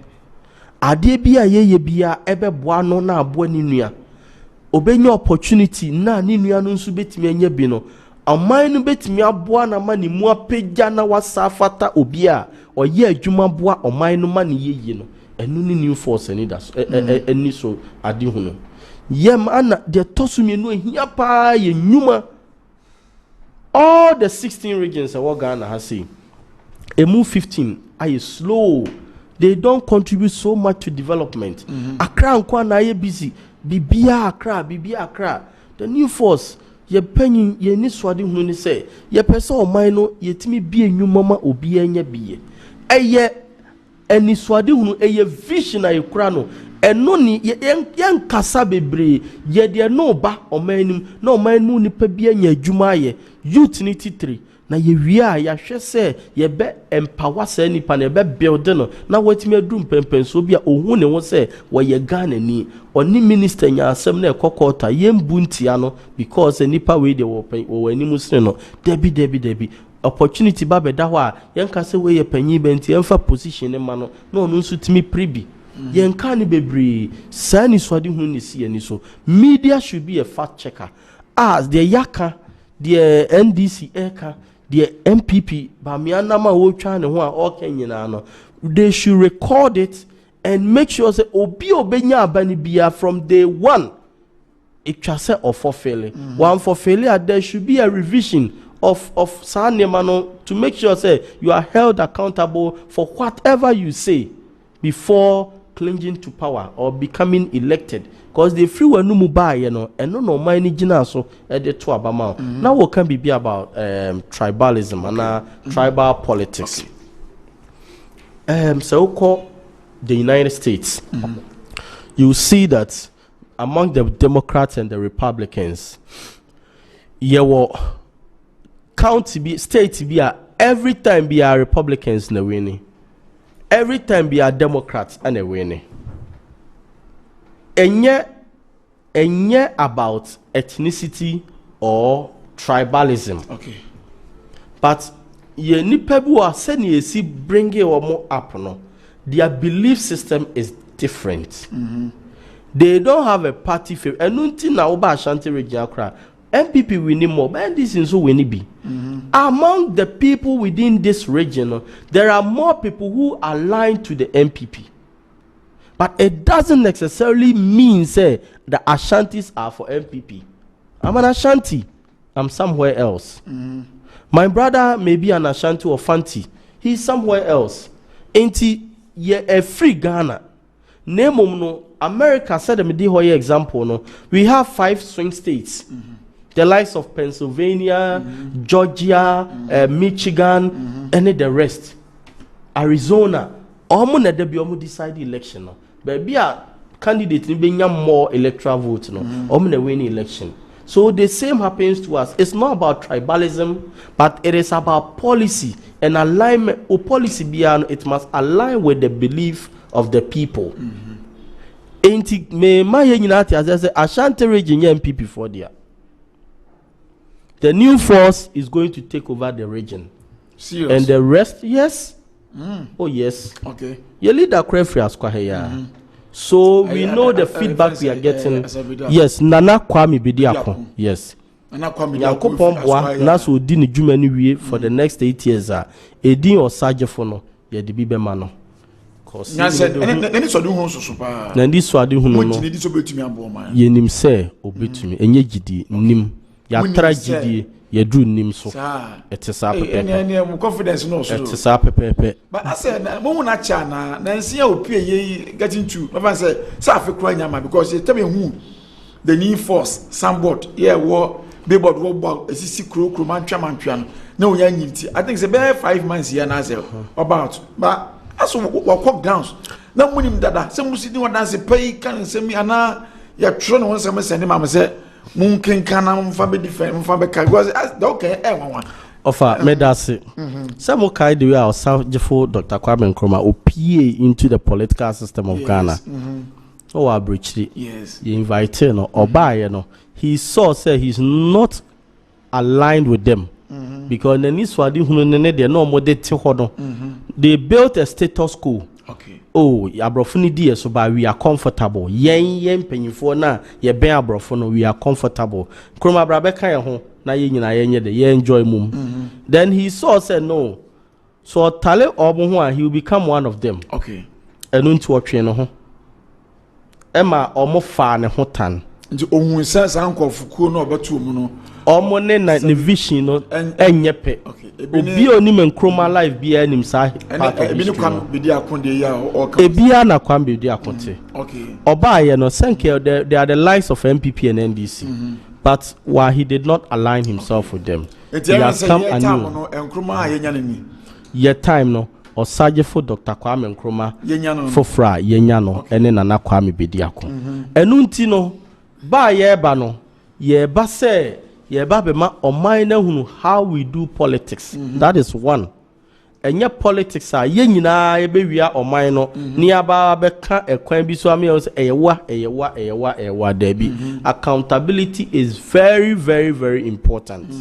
Ade bia ye bia ebe boa no na abo ni nua. Obenya opportunity na ni nua no nso betimi anya bi no. Aman no betimi aboa na ma ni mu apegya na wasafata obi a oye adwuma boa oman no ma ni yeye no. Enu ni new force ni da so eni so ade hu no. Yem ana de tosumi no ehia pa ye nyuma. All the 16 regions what Ghana has seen. Emu 15 are slow. They don't contribute so much to development. Accra nkwa na ye busy. Bibia Accra. The new force ye penny ye ni swadi hu ni say ye pesa o man no ye timi bie nwuma obi anya bie. Eye eni swadi hu eye vision ay kura no eno ni ye nkasa bebre ye de no ba o manim na o man mu nipa bia anya adwuma ye youth ni titiri na ye wia ya hwe se ye be empower se nipa na be build no na watimi adum pempenso bia ohun ne wo se wo ye Ghana ni oni minister nya asem na ekokota ye mbuntia no because nipa we de wo animu sene no debi opportunity ba beda ho a yenka se we ye panyi benti emfa position ne ma no na onu nso timi pribi yenka ne bebre sani swadi hu ne si ani so media should be a fact checker as the yaka the NDC eka the MPP bamiana ma wo twa ne ho a okanyina no they should record it and make sure say obi obenya abani bia from day one it twa say of for failure one for failure there should be a revision of sanemano to make sure say you are held accountable for whatever you say before clinging to power or becoming elected. Because the free one no buy, and no money gina so at the two abama. Now what can be about tribalism and tribal politics. So called the United States. You see that among the Democrats and the Republicans, county be state be every time be our Republicans in the winning. Every time be our Democrats and a winning. And yet about ethnicity or tribalism. Okay. But ye nipa bi wa sani esi bring it more up no. Their belief system is different. They don't have a party favorite. Enunti na oba Ashanti region akra. MPP winning more, but this is so winning be. Among the people within this region, there are more people who are aligned to the MPP. But it doesn't necessarily mean say the Ashantis are for MPP. I'm an Ashanti. I'm somewhere else. My brother may be an Ashanti or Fanti. He's somewhere else. Ain't he a free Ghana? Name no America said a medihoye example no. We have 5 swing states. The likes of Pennsylvania, Georgia, Michigan, and the rest. Arizona. Omo na de bi omo decide election no. But be a candidate ni benya more electoral vote no. Omo na win election. So the same happens to us. It's not about tribalism, but it is about policy and alignment. Or policy beyond it must align with the belief of the people. Ain't me my unity as I say Ashanti region MPP for there. The new force is going to take over the region. Serious? And the rest, yes. Oh yes. Okay. Your leader Crefri Asquahaya. So we know the feedback we are getting. Yes, Nana Kwame Bediako. Yes. Nana Kwame Bediako. Naso Dini Jumani we for the next 8 years. Edin or Sajafono. Ye de Bibe Mano. Nani so do ho so pa. Nandi so ade hu no. Nti so betumi abo man. Ye nim se obetumi enye gidi nim. Ya tragedy ye do nim so. It is up pepe. Confidence no so. It is up pepe. But I said mo na cha na nsi ya opie ye getting to. My say afi kura nyama because you tell me who the new force somewhat yeah wo billboard wo bag esisi kro mantwa no. Na onya nyinti. I think say be 5 months here na say about but as we walk down na munim dada say musidi wa dance pay kan say me ana ya tro no say me send mama say munkin kana mfa be defend mfa be ka because okay one offer medase some kai the way our South Jeffo Dr. Kwame Nkrumah opie into the political system of Ghana. Oh abrechi yes he invited no obaye no he saw say he's not aligned with them. Because the Niswadi Hunene, they no more de Tihodo. They built a status quo. Okay. Oh, Abrofuni dear, so by we are comfortable. Yen penny for na, ye bear brofono, we are comfortable. Kroma Brabeka home, na yen ye enjoy mum. Then he saw said no. So Tale Obunwa, he will become one of them. Okay. And unto a train ho. Emma omo fa ne hotan. Nti ohun sense anko fukuo no obetu mu no omo ne vision no enyepe obi onim Nkrumah life bia anim sa part of ebi ni kwam bedi akonde ya ebia na kwam bedi akonte okay obaye no senke they are the likes of MPP and NDC but why he did not align himself with them he has come anew no Nkrumah yenya ni ye time no Osaje for Dr. Kwame Nkrumah fofra yenya no ene Nana Kwame bedi akon enu nti no ba ye ba no ye ba say ye ba be ma oman na hunu how we do politics. That is one. Enye politics a ye nyina ye be wia oman no ni aba be ka ekwan bi so am ye say eyewa there be. Accountability is very very very important.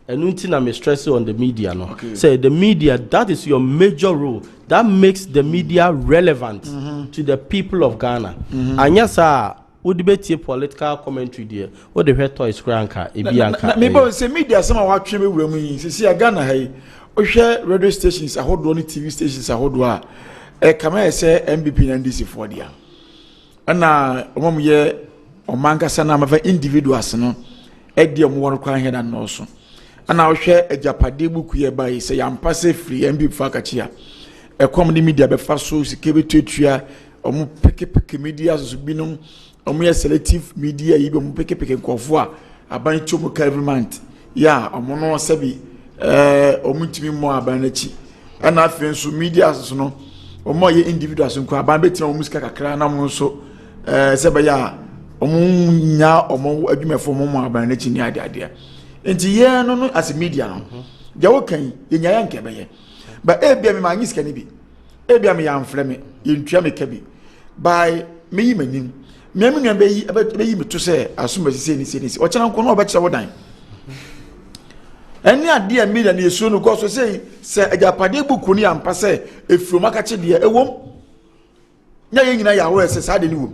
And until na me stress on the media no. Say the media, that is your major role. That makes the media relevant to the people of Ghana. And yes would debate political commentary there. What the head toys cranker, Ibianka. Maybe say media some what trade with me. See Ghana hey. We share radio stations, I hold only TV stations, I hold wa. Come here say MPP and NDC for there. And na ye o manka sana ma individuals no. Edi omo won kwan head and also. And I share a japade book ye by say am pass free MPP fakachia. E come the media be fa so sikebe tuatua omo peke media so binom omo selective media yi be omo peke nkofo a aban chomo every month ya omo no sabi omo ntimi mo aban na chi ana afen so media so no omo ye individuals nko aban betima omo sika kakra na mo so sebe ya omo nya omo adwumefo mo aban na chi ni ade enti ye no as media no ja wo kan ye nya ya nke be ye ba ebia me ma nyi sika ni bi ebia me ya mfrɛ me ye ntua me ka bi by me yi manim me nua be yi me to say asuma sisi ni o kyena nko no oba kyerɛ wodan eni ade a media na esuo no go so say ajapade buku ni ampa say efuro maka kye de ewom nya ye nyina ya wo say sa de ni wom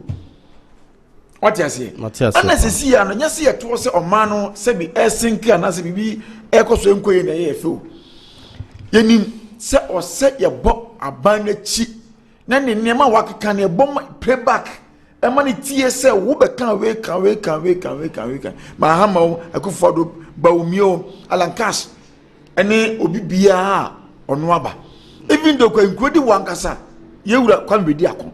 what you say ana sisi ya no nya se ye to say oman no se bi esinki ana se bibi ekoso enkoye na ye efo yenim se o se ye bo aban na chi na ne nema wakeka na bom playback e ma ne tie se wo be kan we kan ma ha ma akufodo baumio alankas ene obi bia ono aba even though kwa nkrodi wankasa ye wura kwa mbedi akon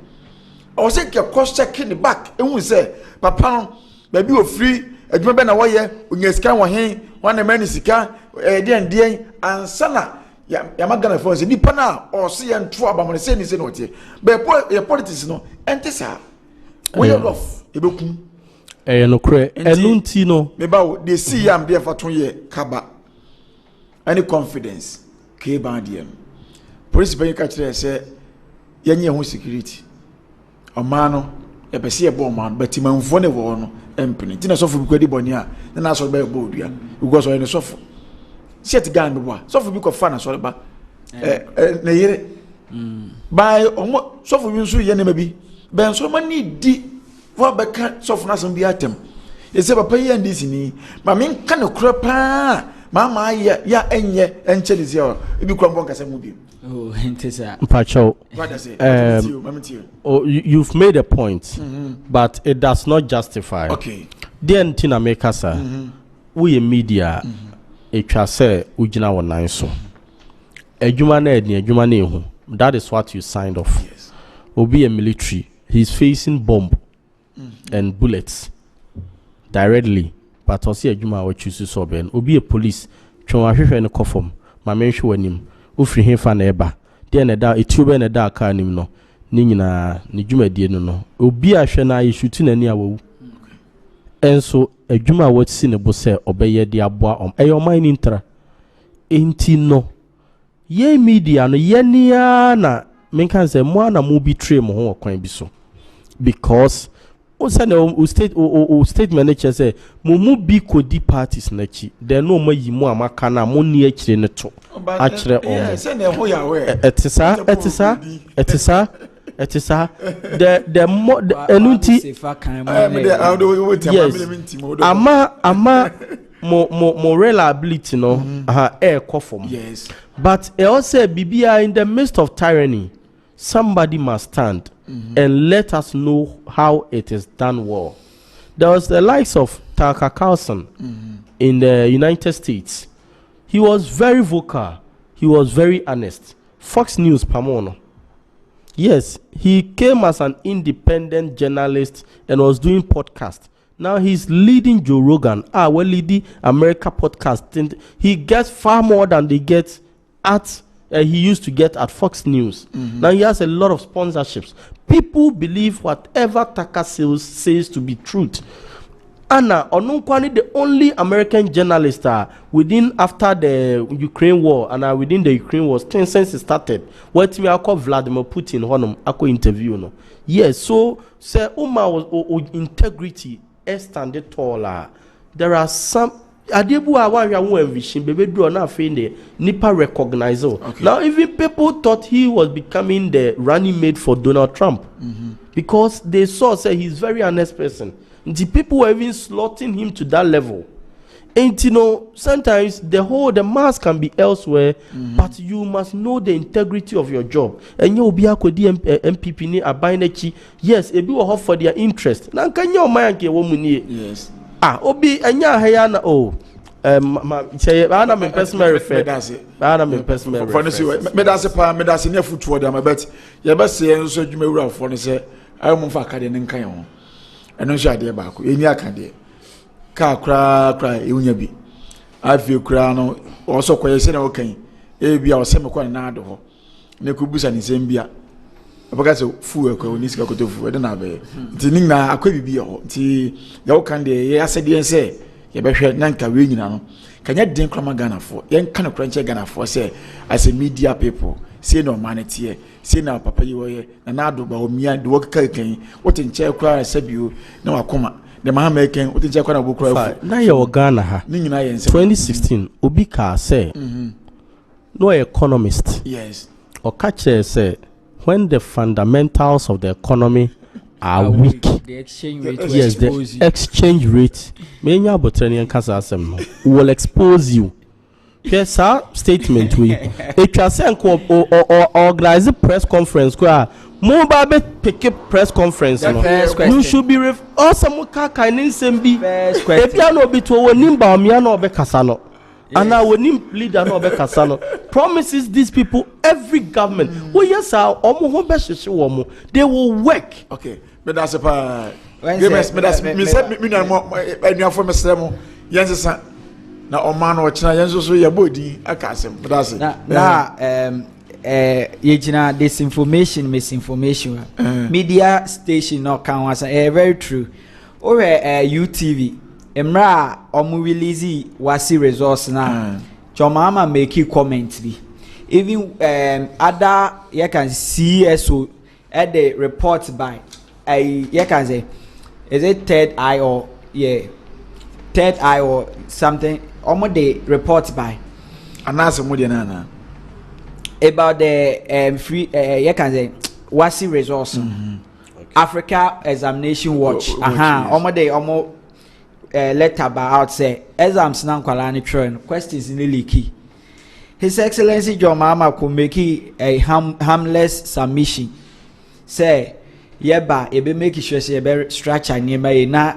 o se ke cost check in back ehun se papa no ba bi ofri adwuma be na wo ye onya sika wo hen wan na mani sika den ansana ya magana for se nipa na o se ye ntro abamone se ni se no tie be politics no ente sa we rough ebekum no kre enunti no me ba they see am there for 2 year kaba any confidence ke bandiem police be ka kire say yenye ho security omano e be se e bo omano but manfo ne wo no empini tina sofo bi kwadi boni a na so be bo odua because o ne sofo set gan be bo sofo bi ko fa na so ba na yire by omo sofo bi nso ye ne ma bi ben so ma ni di for be ka sofo na so bi atem e se papa ye ndisi ni ma men ka ne kura pa mama ya enye enche disi o bi kura mbon kasa mu bi oh intesa Mpacho what does it you've made a point but it does not justify okay then tina make us we media etwa say ugina wonan so adwuma na edi adwuma na ehu that is what you signed off. Yes. Obi a military, he's facing bomb and bullets directly. But also a juma what chooses so ben. Obi a police, chuma hwehwe ne kofom. Ma menhwe wanim. Ufri hemfa na eba. Dia na da etube na da aka nim no. Ni nyina ne juma die no no. Obi a hwe na yeshuti na ni awu. Enso adwuma what si ne bo se obeye de aboa eyo man ni ntra. Enti no. Ye media no ye nia na menkan say mo na mo betray mo ho kwan bi so because o say na o state manager say mo bi kodi parties na chi then no mo yi mo amaka na mo ni akire ne to akire o say na ho ya we etisa the enunti yes ama mo reliability no air conform yes but also bibia in the midst of tyranny somebody must stand and let us know how it is done well. There was the likes of Tucker Carlson in the United States. He was very vocal, he was very honest. Fox News Pamono, yes, he came as an independent journalist and was doing podcast. Now he's leading Joe Rogan. Well, leading America podcast. He gets far more than they get at he used to get at Fox News. Now he has a lot of sponsorships. People believe whatever Tucker says to be truth. Anna Onunkwani, the only American journalist within after the Ukraine war and within the Ukraine war since it started. What me I call Vladimir Putin honum ako interview no. Yes, so say Uma was integrity standard taller. There are some Adebu awa won vision bebe do na fe nipa recognize. Now even people thought he was becoming the running mate for Donald Trump because they saw say he's very honest person. The people were even slaughtering him to that level. And you know, sometimes the mass can be elsewhere, but you must know the integrity of your job. And you be akodi MPP ni abainachi. Yes, ebi wo hope for their interest. Na kanya o man ke wo muni. Yes. Obi anya haya na say ana me personal refer. Ana me personal refer. Me da se ne futuo da but ye be se enso dwuma wura fo no se ayo mo fa akade ne nkan ho. Eno nso ade ba ko eni akade. Ka kra ewunya bi. Afi kra no oso koye se na okan. Bia o se me ko na ado ho. Ne ko busa ni sem bia. Abaka se fu e ko ni sika ko to fu e de na be. Nti ninna akwa bibia ho. Nti ya okan de ye asede ense ye behwe nanka we nyina no. Kanya den krama Ghana for. Ye nka no kranche Ghana for say as a media people say no manity say na papa yi wo ye na ado ba o mia de wo kaka kan what nche kra sabio na wakoma the American what nche kra na bokra na ye o Ghana ha ni nyina ye 2016 obi ka say no economist yes or catcher say when the fundamentals of the economy are weak, the exchange rate the exchange rate menya botanian kasa asem will expose you. Yes, sir. Statement we. It was or organize a press conference. Mobile pick a press conference. You should be awesome. Kakainin sembi. If you know between Nimba Miano be Casano, and I will name leader no be Casano. Promises these people every government. Oh yes, sir. They will work. Okay, but that's a part. Yes, sir. Na omano ochina yenso so ya bodi akasem that's yejina disinformation misinformation media station no kan was very true UTV emra omu release wasi resource na chomama make comment bi even other you can CSO at the report by you can say is it third eye or something omo the report by anasa mo de na about the free you can say wasi resource Africa Examination Watch omo letter about say exams na nkwala ni tren questions in leaky. His Excellency John Mahama could make a harmless submission. Say yeba ebe make sure say ebe structure ni ma na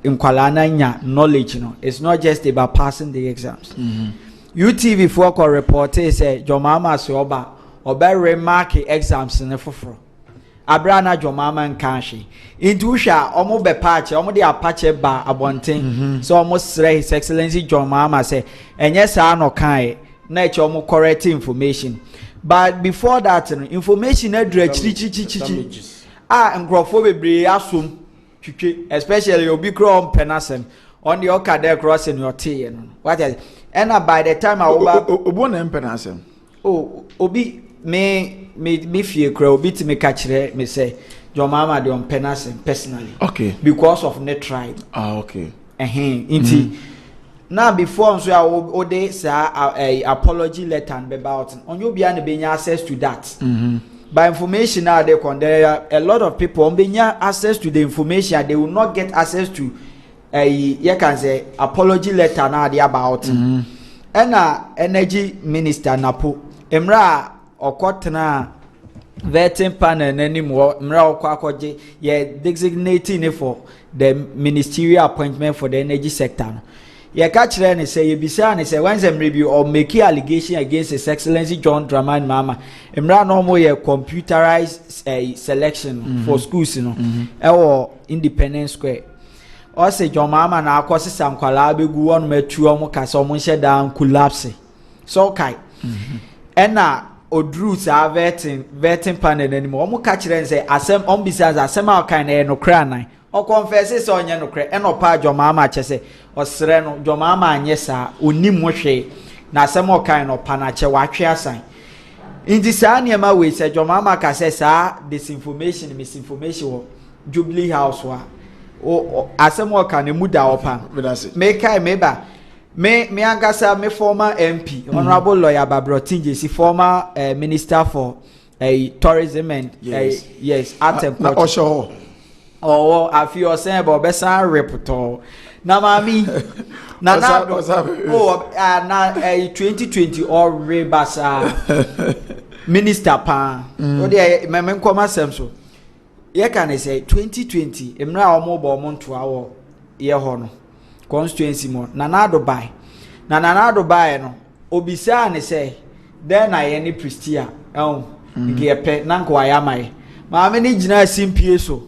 nkwala na nya knowledge no. It's not just about passing the exams. UTV for ko report say John Mahama so oba remark exams ne foforo. Abrana Jomama and Kanshi. Into Sha, almost be patch, almost the Apache bar abonting. So almost say His Excellency Jomama say, and yes, I no kai, nature almost correct information. But before that, information address and graphobe assume, especially your big grown penasem on the Okada crossing your tea. What else? And by the time I Obon penasem. Oh, Obi me fear crow bit me catch me say your mama don penance personally. Okay. Because of net tribe. Okay. Inti. Now before so I dey say a apology letter and about on you be access to that. By information now they there a lot of people on access to the information they will not get access to you can say apology letter now they about. And energy minister Napo Emra okotena vetting panel anymore mra okwakoje ye designating for the ministerial appointment for the energy sector. Ye catch and say you bisa and say when them review or make allegation against His Excellency John Dramani Mahama mra no more ye computerized selection for schools or independent square or say John Mahama na akwose sankwala begu won matu omo kasa omo down collapse so kai ena odru sa vetting panel anymore omo catch and say asem on besides asem al kind no kra nan o confess say onye no kra eno pa John Mahama chese osre no John Mahama anye sa onim hwe na asem al kind no pa na che wa twe asan indi sa niema we say John Mahama ka say sa misinformation wo Jubilee House wa o asem al kind mu da opa me kai meba me angasa me former MP honorable lawyer Babrotinje si former minister for tourism and yes art and culture I feel say about besa reputo na mami na 2020 or rebasa minister pa o dey me nkoma sem so ye can say 2020 emra omo bo omo nto awo ye ho no constituency mo nanado by no obisa ne say then na ye ni pristia nke pe na nko ayamai ma me ni gina simpie so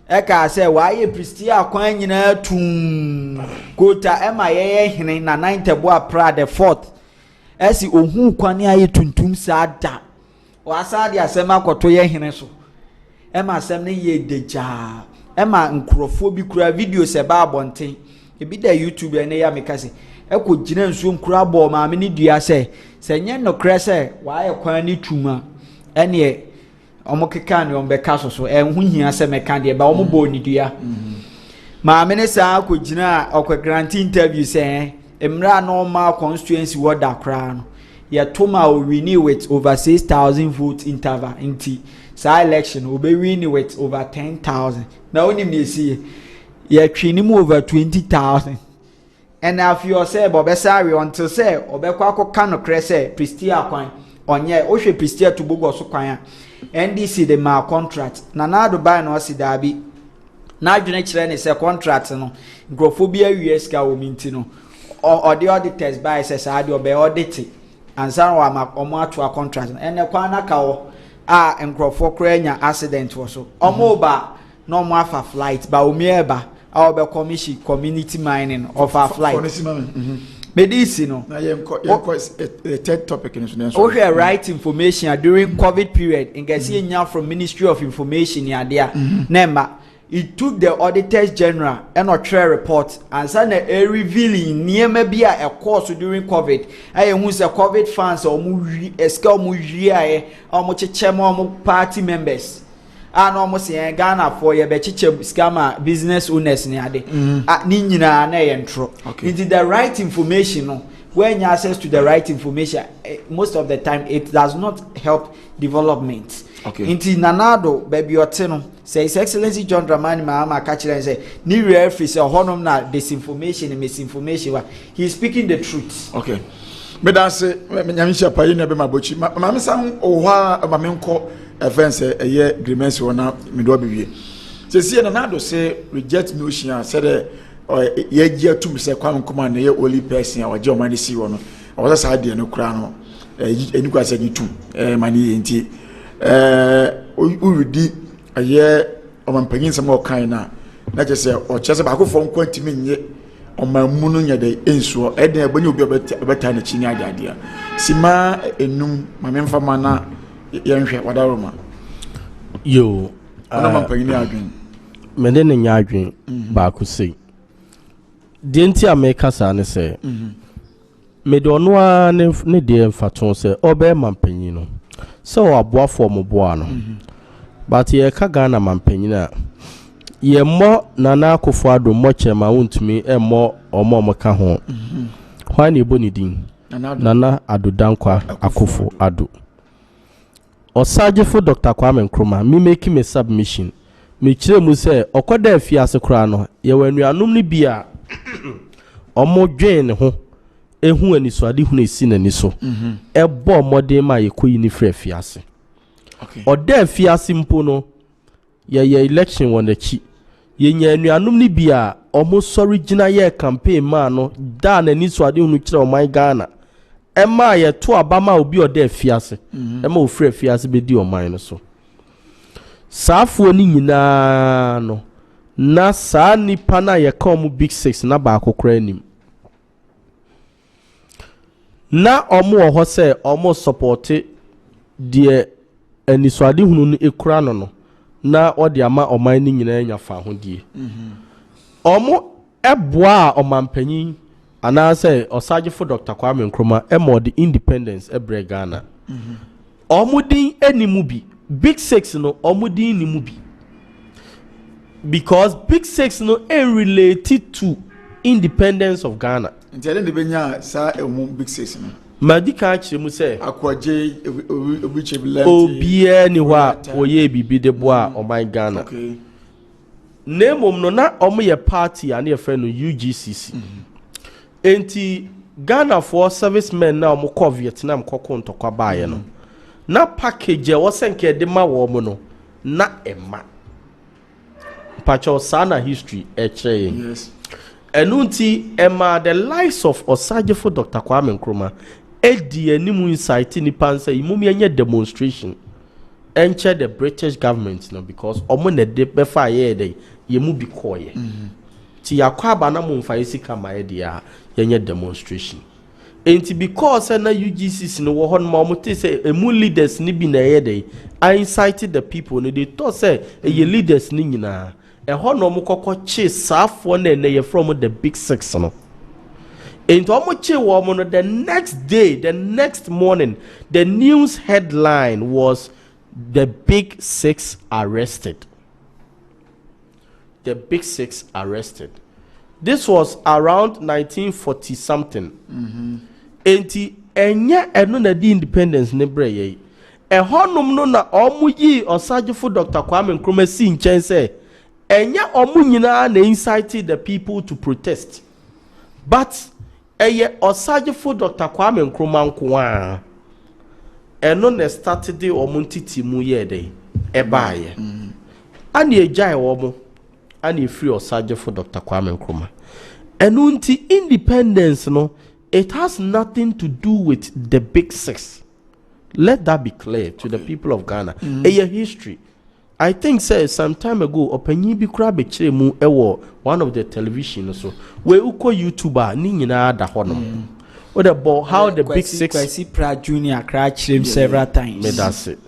e ka say wa ye pristia kwan nyina tum kota ema ye hene na 9th bo apra the 4th esi ohun kwan aye tuntum sa da wa sa dia asema koto ye hene so ema asem ne ye deja ema nkrofo bi kura video se ba abonten ebi da YouTube ene ya mekase eko gina nsuo nkura bo ma me ni dua se nye no kra se wa ye kwan ni tuma ene omo keka ne ombe kaso so enhu hia se meka de ba omo bo ni dua ma me ne sa ko gina okwa grant interview se emra normal constituency word akra no ye toma o renew with over 6,000 vote interval inti sa election o be renew with over 10,000 na onim ne see ye twini mu over 20,000 and if you say bobesari until say obekwa akọ no kre say pristia kwan onye o hwe pristia to bogo so kwan NDC the ma contract na do buy no si dabi na adwene kire ne say contract no grophobia US ka o minti no or the auditors buy say say ade obe audit and san wa ma omo ato a contract ene kwa na ka o a nkrofo kra nya accident wo so omo ba no mo afa flight ba omi eba a obe commission community mining of our flight medicine na the third topic in this o share right information during COVID period in gesi nya from Ministry of Information ya dia nemba it took the auditors general and a trail report and send a revealing near maybe a course during COVID. I use a COVID funds or a scale muji almost a chairman party members. And almost in Ghana for your bechiche scammer business owners near the Nina and Tro. It is the right information. When you access to the right information, most of the time it does not help development. Okay. Inti nanado baby oteno say His Excellency John Dramani Mahama catch and say ni referee say honom na disinformation and misinformation. He is speaking the truth. Okay. But that's nyamisha payi na be mabochi. Ma san oha mamenko offense eye agreements wona me do biwie. Say see nanado say reject notion say ye gia tum say kwam kuma na ye only person a waje o mani si wono. O wasa sa de no kra no eni kwa say ni tum mani enti uridi aye omampanyin sam o kan na je se o chese ba ko fo kwantimi nye omamunu nya de ensuo eden agbanya obi obeta na chini ade a sima enum mamemfa mana yenhwe wadaroma yo omampanyin adwen mede ne nya adwen ba ko sei de nti ameka sa ne se mede ono a ne de mfaton se obe mampanyin no so aboafo mo boa no but ye ka Ghana mampanyina ye mo nana akofo ado mo chema wontumi mo omo ka ho hwan ebo ni din nana adodankwa akofo ado osagefo Dr. Kwame Nkrumah me make me submission me kire mu se okoda afiase kura no ye wanuanom ni bia omo dwen ne ho ehu aniswade hu esi na ni so ebo modern ma yekoyi ni frɛ fiase okay oda fiase mpo no ye election won the chi ye nya anuanom ni bia omo sorry gina ye campaign ma no da na aniswade hu kire o man Ghana ema ye to abama obi oda fiase ema o frɛ fiase be di o man no so saafo ni nyina no na saa nipa na ye ka omo big 6 na ba akokora nim na omo ho se omo support de aniswade hunu no ekura no na odi ama oman ni nyina nya fa ho die omo eboa omampanyin ana se osagefo Dr. Kwame Nkrumah emo the independence ebre Ghana omo din animu bi big 6 no omo din ni mu bi because big 6 no related to independence of Ghana. Ntele de benya sa emu big 6 no. Madika kire mu se akwaje obiche bilenti. Obie ni wa oye bibi de boa o my Ghana. Okay. Nemom no na omo ye party ane ye friend no UGCC. Enti Ghana for servicemen na omo ko Vietnam kokko ntokwa baaye no. Na package e wo senke de ma wo mo no na ema. Pacho sana history eche. Yes. Enunti ema the likes of Osagefo Dr. Kwame Nkrumah edi animu insight ni pansa imumi enye demonstration enche the British government no because omo ne de befa ye de yemu bi koye ti yakwa aba na mo mfa yesika ma ye dia yenye demonstration enti because na UGCC no wo hon ma omo te say emu leaders ni bi na ye de I incited the people no they thought say ye leaders ni nyina ehon no mo kokko che saafo na ye from the big 6 no and the next day, the next morning, the news headline was the big 6 arrested. The big 6 arrested. This was around 1940 something. Enti enye eno na di independence ne breye. Ehonum no na omuyi Osagefo Dr. Kwame Nkrumah si nchen say enye omu nyina na incited the people to protest. But eye Osagefo Dr. Kwame Nkrumah nkoa eno ne started the omuntiti mu ye dey ebaye ani ejai wo ani free Osagefo Dr. Kwame Nkrumah eno nti independence no it has nothing to do with the big 6. Let that be clear to the people of Ghana. Eye history I think say some time ago opanyi bi kura be kire mu ewo one of the television so we uko YouTuber ni nyina da hono what about how the big 6 Kwesi Pra Junior cry kire several times me that's it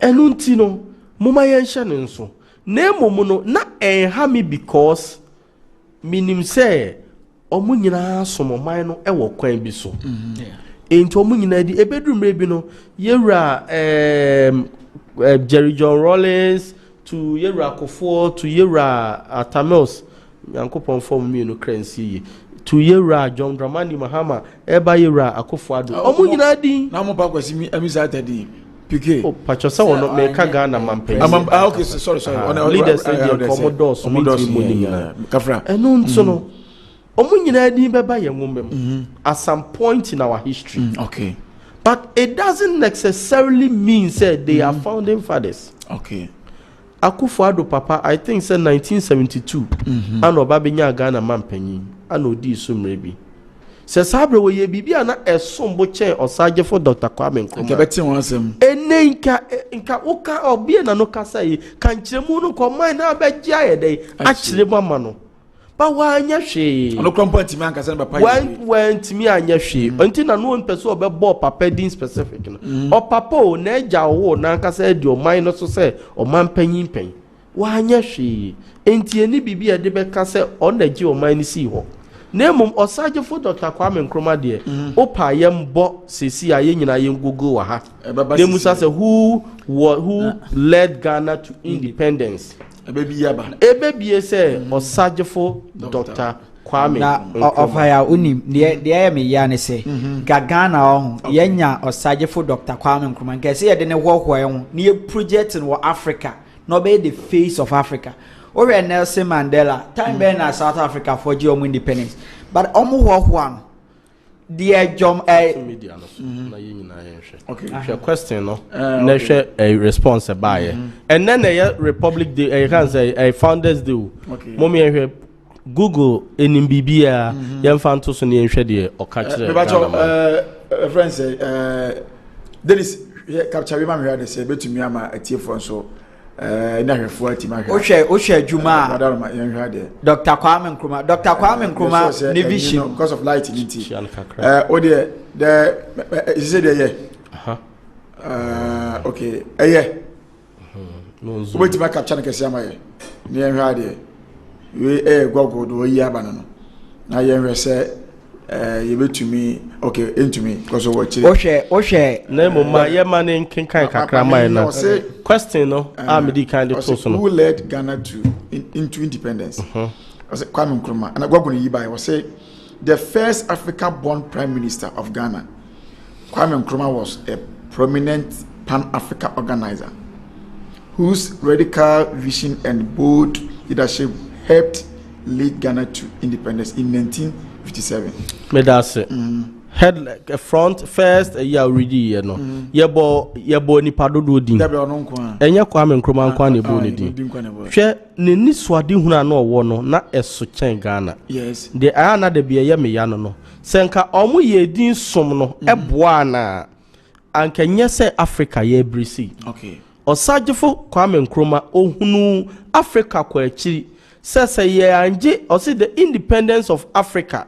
enunti no muma yensha ne nso name no na ha me because minim say omo nyina somoman no e wo kwan bi so enti omo nyina di ebedrum rebi no yewura Jerry John Rollins to yewura Kofo to yewura Tamils yankopon form me no crancy to yewura John Dramani Mahama eba yewura Akufo-Addo omo nyina di na mo pa kwasi mi amisa di PK. Oh, Pachosa will not make a Ghana man. Okay, sorry. Leaders say the Commodores, Kafra. And no, so no. Omunyina di beba ye woman at some point in our history. Okay. But it doesn't necessarily mean said they are founding fathers. Okay. Akufo-Addo papa, I think said 1972. Ano babinya Ghana man penny. Ano di sumrebi. Se sabre we ye bibia na esombo chen osaje for Dr. Kwame Nkrumah. Nkebeti wansem. Ene nka oka obie na no kasa yi kanchiremu no komai na abegya ye dey achiremu amano. Ba wanya hwe. Ono krompo ntimi ankasa na papa yi. Wan ntimi anya hwe. Nti na no mpese obebo papa din specific no. O papa o na eja wo na ankasa di o man no so se o man panyin pen. Wanya hwe. Enti eni bibia de be kasa on na gi o man ni si ho. Nemum osaje for Dr. Kwame Nkrumah de opa yem bo sesi aye nyina yem gogo wa ha. Nemu say who led Ghana to independence. Ebebi say osaje for Dr. Kwame na ofaya unim de me ya ne say Ghana ho yenya osaje for Dr. Kwame Nkrumah nke say de ne wo ye ne project in Africa no be the face of Africa. Ore Nelson Mandela time ben na South Africa for German independence but omo ho the jom media no na yina hwe your question no na hwe a response by and then the Republic Day can say a Founders Day mommy hwe Google enim bibia yem fanto so ne hwe de o ka kire friends there is capture we man here say betumi ama atie for so na hwefo atima hwe ohwe adwuma Dr. Kwame Nkrumah ne vision because of light in it o de is say there okay no zo wetin ma capture na kese amaye ne hwe de we Google do yi abana no na ye hwe say you betumi okay into me because of what ohwe na mama ye man nkenkan kakra man na question no amedi kind of so no who led Ghana to into independence was Kwame Nkrumah and Agwagu yi by was say the first African born prime minister of Ghana. Kwame Nkrumah was a prominent pan-African organizer whose radical vision and bold leadership helped lead Ghana to independence in 1957. Me that's it. Head like a front first a year already no. Yebo ni padodo din. Enya Kwame Nkrumah kwa ne bo ne din. Hwe ne ni swade huna na owo no na eso chen Ghana. Yes. De ana de bia ye me ya no. Senka omo ye din som no eboa na anka nyese Africa ye brisi. Okay. Osajefo Kwame Nkrumah ohunu Africa kwa akiri. Sese ye anje or say the independence of Africa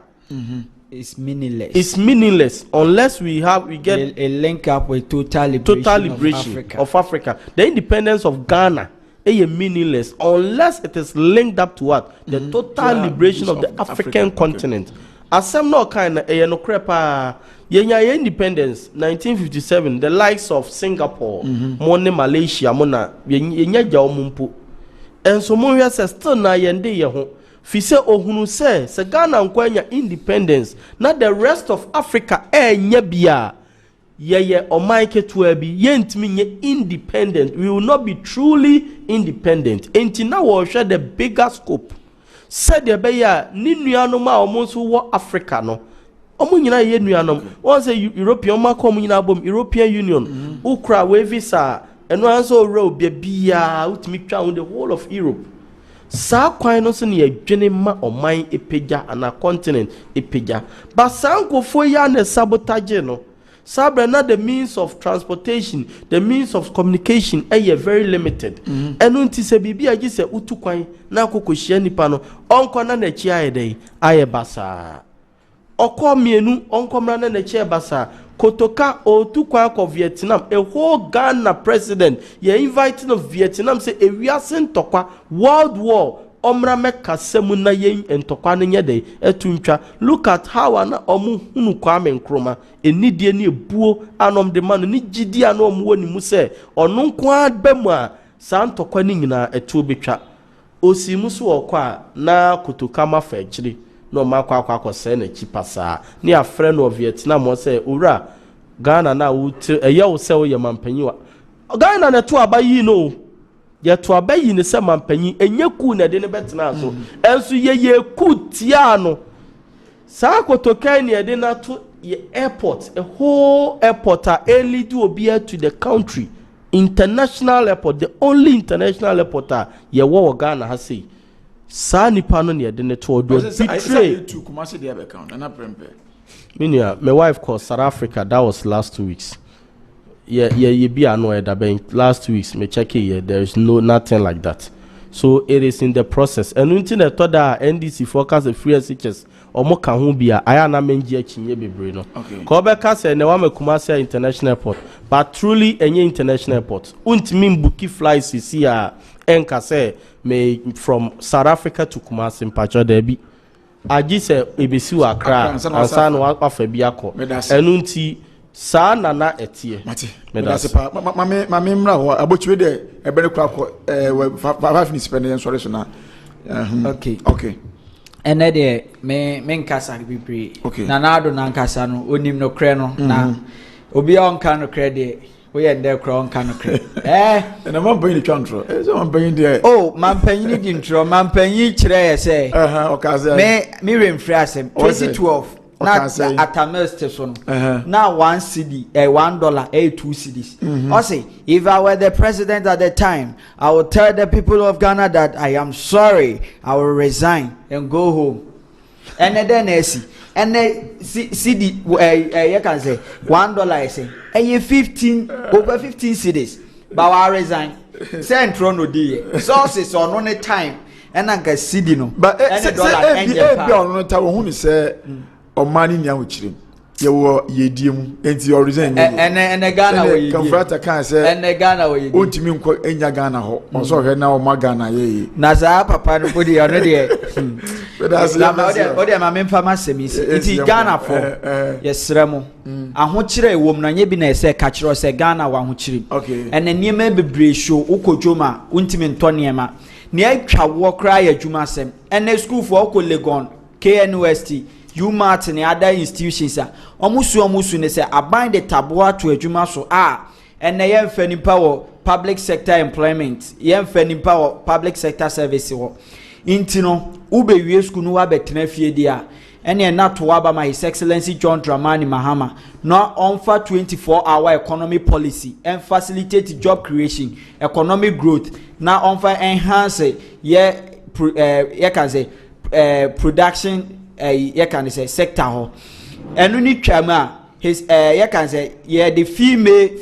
is meaningless. It's meaningless unless we get a link up with total liberation of Africa. The independence of Ghana is meaningless unless it is linked up to what? The total liberation of the African continent. As some no kind of no crepa yenya independence 1957 the likes of Singapore, Mone Malaysia, Mona yenya jaomumpu. And so Moria says still na yende ye ho. Fise ohunu se Ghana nkwanya independence na the rest of Africa nya bia ye oman ketua bi yentimi nye independent. We will not be truly independent. Enti na wo hwe the bigger scope. Said the beya ni nuanom a omonso wo Africa no. Omo nyina ye nuanom. Won say European ma kom nyina bom European Union. Ukra we visa eno anso ro bia utimi twa the whole of Europe. Sa kwan no se ne adwene ma oman epeja ana continent epeja but sankofo ya na sabotage no sabre na the means of transportation the means of communication very limited enu nti se bibia agi se utu kwan na akokohia nipa no onko na na chi ayedai aye basa okọ mienu onko mra na chi basa Kotoka otu kwa ko Vietnam a whole Ghana president ye inviting of Vietnam say e wiasen tokwa world war omra meka semu na yen entokwa ne nyede etuntwa. Look at how ana omu hunu Kwame Nkrumah enidie ne ebuo anom de man ni gidi ana omu woni mu se ono nko abemu a sa ntokwa ni nyina etu betwa osi muso okwa na Kotoka ma fa akiri no makwa se na chi pasa ni afre no Vietnam o se owura Ghana na wuti eye wo se wo ye mampanyiwa Ghana na to abayi no ye to abayi ne se mampanyi enye ku na de ne betena so enso ye ku tia no sa Kotoka ni de na to ye airport a whole airport lead obi to the country international airport the only international airport ye wo Ghana ha say sa nipa no ne de ne to do betray to Kumasi the account and prempe Minia, my wife called South Africa. That was last 2 weeks. Yeah, you be annoyed that last 2 weeks. Me check it. There is nothing like that. So it is in the process. And until the thought that NDC forecast the free SHS or more can be a I am a menji chinye bebre no. Okay. Kobeka say ne wa me Kumasi International Airport, but truly any international airport. Untimin bookie flights is here. Enka say me from South Africa to Kumasi in Pacho Debi. Aji se ebesi wa Accra ansa no afa bia ko enu nti saa na etie medase pa mame mra ho abochiwe de ebere kwa ko 5 minutes spend en sorry so na okay ene de me nkasa bibiri na ado na nkasa no onim no kre no na obi on kan no kre de we ende kro on kan no kre na mampanyi twantro so mampanyi de mampanyi di ntro mampanyi kire ye say okaze me remfri asem 2012 na atamest so no na 1 cedi $1 2 cedis I say if I were the president at the time I would tell the people of Ghana that I am sorry I will resign and go home and then and cedi you can say $1 I say and 15 over 15 cedis but I resign centro no dey sources on the time and I can cedi no but $1 and ta wo hu ni say omani nya wo chire ye wo yediem enti your reason and Ghana wo yediem confrata kan say and Ghana wo yediem ontimi nko enya Ghana ho onso hwe na o ma Ghana ye na za papa no body ono de ode ma memfa masemi enti Ghana fo yesremo ahokire ewom na nye bi na ese ka kire se Ghana wa ahokire and niema bebre show ukodwoma ontimi nto niema ne atwa wo kra ya adwuma sem and school for Legon KNUST UMAT and other institutions omusu ne say abind the taboa to adwuma so and na yem fani power public sector employment yem fani power public sector service wo intino ube wie school no abetena fie dia ene na to aba my his excellency John Dramani Mahama no onfa 24-hour economy policy and facilitate job creation economic growth na onfa enhance ye can say production you can say sector ho enu ni twama his you can say the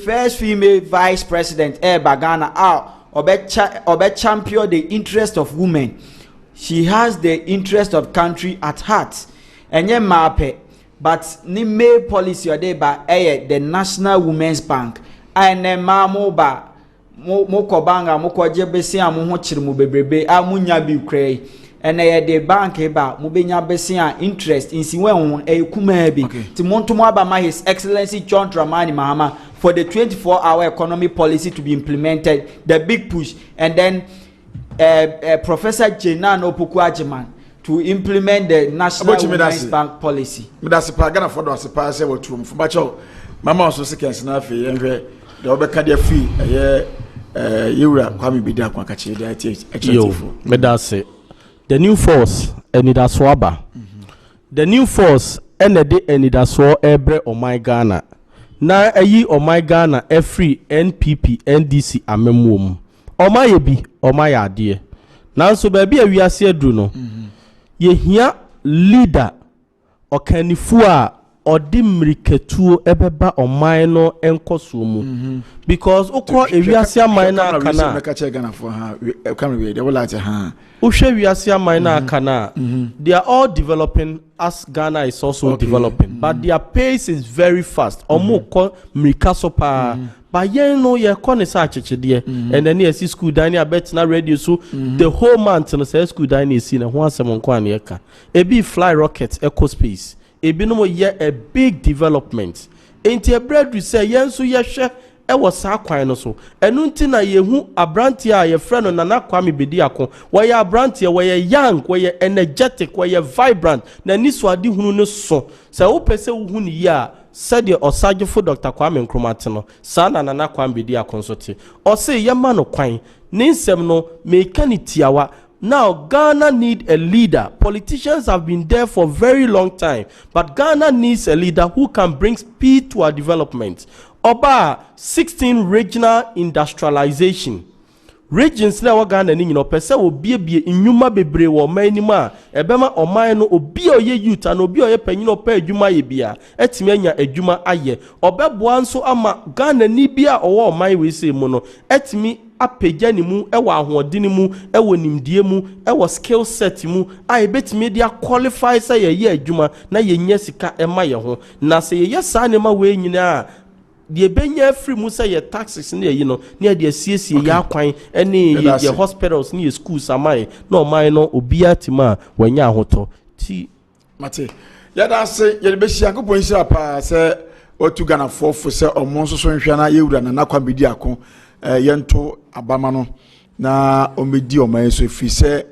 first female vice president Bagana obe champion the interest of women. She has the interest of country at heart enye mape but ni male policy ode ba the National Women's Bank ene mamu ba mo ko banga mo ko jebesi amu ho kire mu bebrebe amunya bi krai ene the bank ba mo benya besi a interest insi wen kuma bi ti montomo aba ma his excellency John Dramani Mahama for the 24-hour economy policy to be implemented, the big push, and then Professor Jenan Opoku Ajiman to implement the National Women's Bank policy. That's a pagana for the pass ever to him. For Mama also seconds na fe yenhwe the obeka dia free yewura kwame bidia kwakache dia yo me da say the new force enidaso aba the new force enidaso ebre o my Ghana na ayi o my Ghana free NPP NDC amemwom o my bi o my ade nanso ba bia wiase adu no ye hia leader okanifu a ɔde mmirikatuo ɛbɛba ɔman no nkɔsoɔ mu because wokɔ ewiase aman na aka na wohwɛ wiase aman na aka na they are all developing as Ghana is also developing but their pace is very fast ɔmo kɔ mmirika so paa but yɛn no yɛkɔ ne sɛ akyekyedeɛ and then yɛsi school dan ne abɛtena radio so the whole month no sɛ school dan ne ɛsi na ho asɛm nko a ne yɛka ebi fly rocket eco space ebinom yɛ a big development enti ebredu sɛ yɛn so yɛhwɛ ɛwɔ saa kwan no so ɛnu nti na yehu abrantie a yɛfrɛ no Nana Kwame Bediako wɔyɛ abrantie wɔyɛ young wɔyɛ energetic wɔyɛ vibrant na niswade hunu no so sɛ wopɛ sɛ wo hu ne yi a sɛdeɛ ɔsagyefo Dr. Kwame Nkrumah te no saa na Nana Kwame Bediako nso te ɔse yɛma no kwan ne nsɛm no meka ne tiawa. Now, Ghana need a leader. Politicians have been there for a very long time, but Ghana needs a leader who can bring speed to our development. Oba 16 regional industrialization. Regions na wa Ghana ni nyino pese obi nyuma bebre wo man nim a ebema oman no obi oye youth and obi oye panyin opa adwuma ye bia etime anya adwuma aye obeboa nso ama Ghana ni bia owo oman we se mu no etime apagya ni mu ewo ahoɔden mu ewo nimdie mu ewo skill set mu a ebetime dia qualify say ye adwuma na ye nya sika ema ye ho na se ye saa ne ma we nyina the benya free musa ye taxes ne yi no ne de asiesie ya kwan ene ye hospitals ne schools amai no man no obia tima wanya ahoto ti mate ya da se ye be hia kopon hia pa se otu Ghana fofo se omo so so nhwa na yewura Nana Kwame Bediako yento abama no na omedi oman so fi se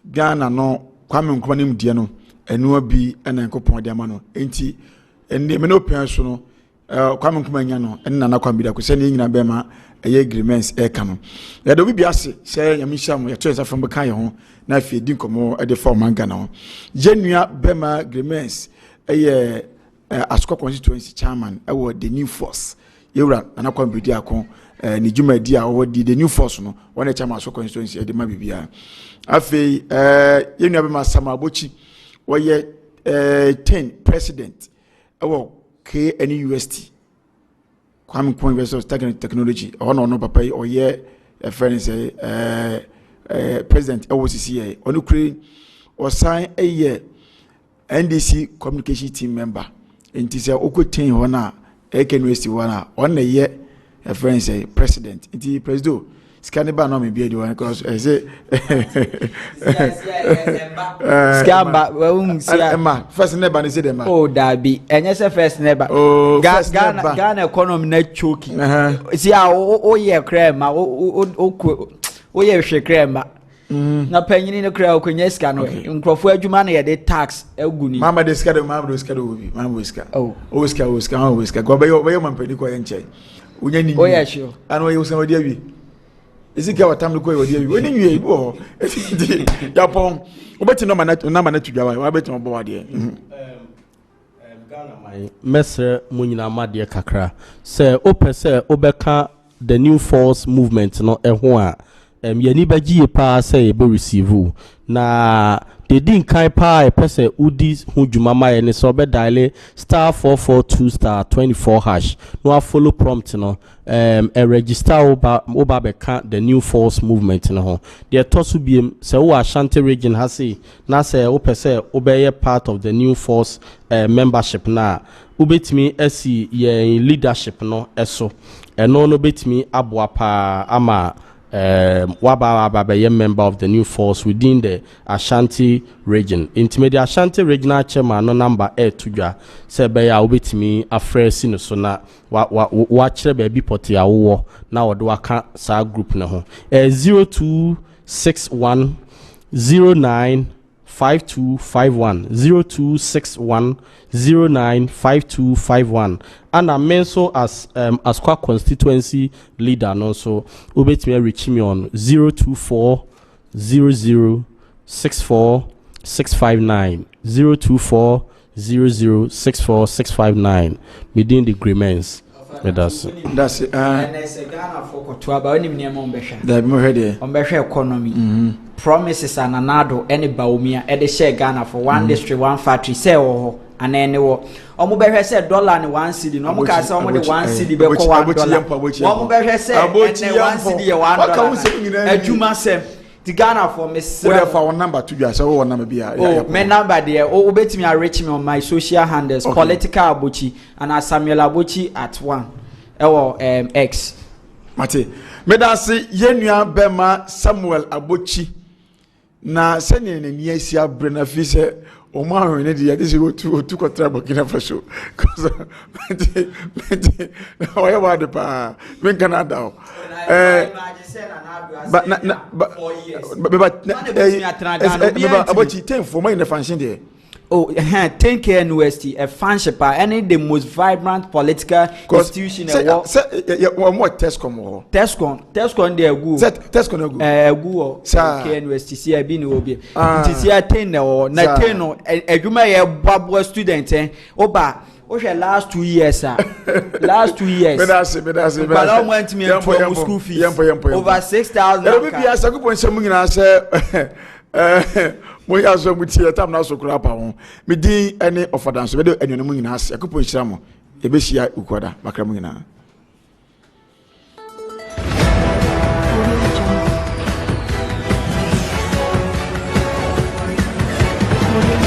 Ghana no Kwame Nkrumah nim die no enu abi ena kopon de ama no enti enne me no pen so no Kwame Nkrumah nya no ene Nana Kwame Bediako se ne nyina be ma eye agreements e ka no ya do bibia se se nyamihia mo ya to esa fam be kan ye ho na fi di nkomo e de form man Ghana ho genua be ma agreements eye Asukwa constituency chairman ewo the new force yewura Nana Kwame Bediako ni juma di a wo di the new force no wona chairman Asukwa constituency e de ma bibia afei yenua be ma Samabochi wo ye 10 president ewo KNU University Kwame Nkrumah University of Technology no papa o ye friend say president EWCCA onu kure o sign NDC communication team member enti say okotin ho na KNU University ho na on na ye friend say president enti president scan ba no me be the one because say scamba first never ni say dem oh dabi enye say first never Ghana economy na choki see o ye krema o ye hwe krema na panyini no kra okonya sika no nkrofo adwuma na ye de tax aguni mama de sika obi mama sika o sika go be yo mampani ko ye nche unya ni o ya sure anu ye usan odi awi ezika watam no ko ye odi awi oni nwie ibu ho ya pon obeti no na tudwa wa beti mo bo wade Ghana mai mesre munyina made kakra se opese obeka the new force movement no eho a yani bagie pa say be receive na they didn't kind pa a person udi hujuma ma ne so be dial *442*24# no follow prompt no register oba be can the new force movement no ho they tosu biem say wo Ashanti region ha say na say wo pese obeye part of the new force membership na ubetimi asi ye leadership no eso eno no betimi aboa pa ama waba be member of the new force within the Ashanti region. Intermediate Ashanti regional chairman no number 8 tudwa se be ya obetimi afresi no so na wa kire be bi poti ya wo na wodo aka sa group na ho 0261 095251 0261 095251 and I'm also as Asukwa constituency leader and also ubetime reach me on 024 00 64 659 024 00 64 659 within the agreements with us. That's it. And there's a Ghana for to about him near Mombesha. That me ready. Mombesha economy. Promises and anado any baumia at the share Ghana for one district, one factory, say oh ana ene wo omo behwe se dollar ne 1 cedi no omo ka se omo de 1 cedi be ko $1 omo behwe se ene 1 cedi ye $1 adwuma sem the Ghana for me what for one number to you so one number be my number there o betimi a reach me on my social handles political abochi and Samuel abochi at 1 X mate me da se yenua bema Samuel abochi na sene ne ni asia bre na fi se o ma hwen ne dia this go to contra Burkina Faso cause na why wa de pa me Canada but abochi 10 for my in the function there. Oh, 10K University, a fanship, any the most vibrant political institution in the world. What Tescom? Tescom, they are good. Tescom, good. 10K University, see, I been will be. It is here 10 or 19 or a Babwa student, Oba. Okay, last 2 years, sir. Last 2 years. But I went to me for school fees. Over 6,000. Maybe I said, "Go point something." I said, "Mo ya so muti e tam na so kura pa ho. Me din ene Wofa Danso. Me de enu mu nyina ase. Akopon hira mo. E be hia ukoda. Makra mu nyina." Audio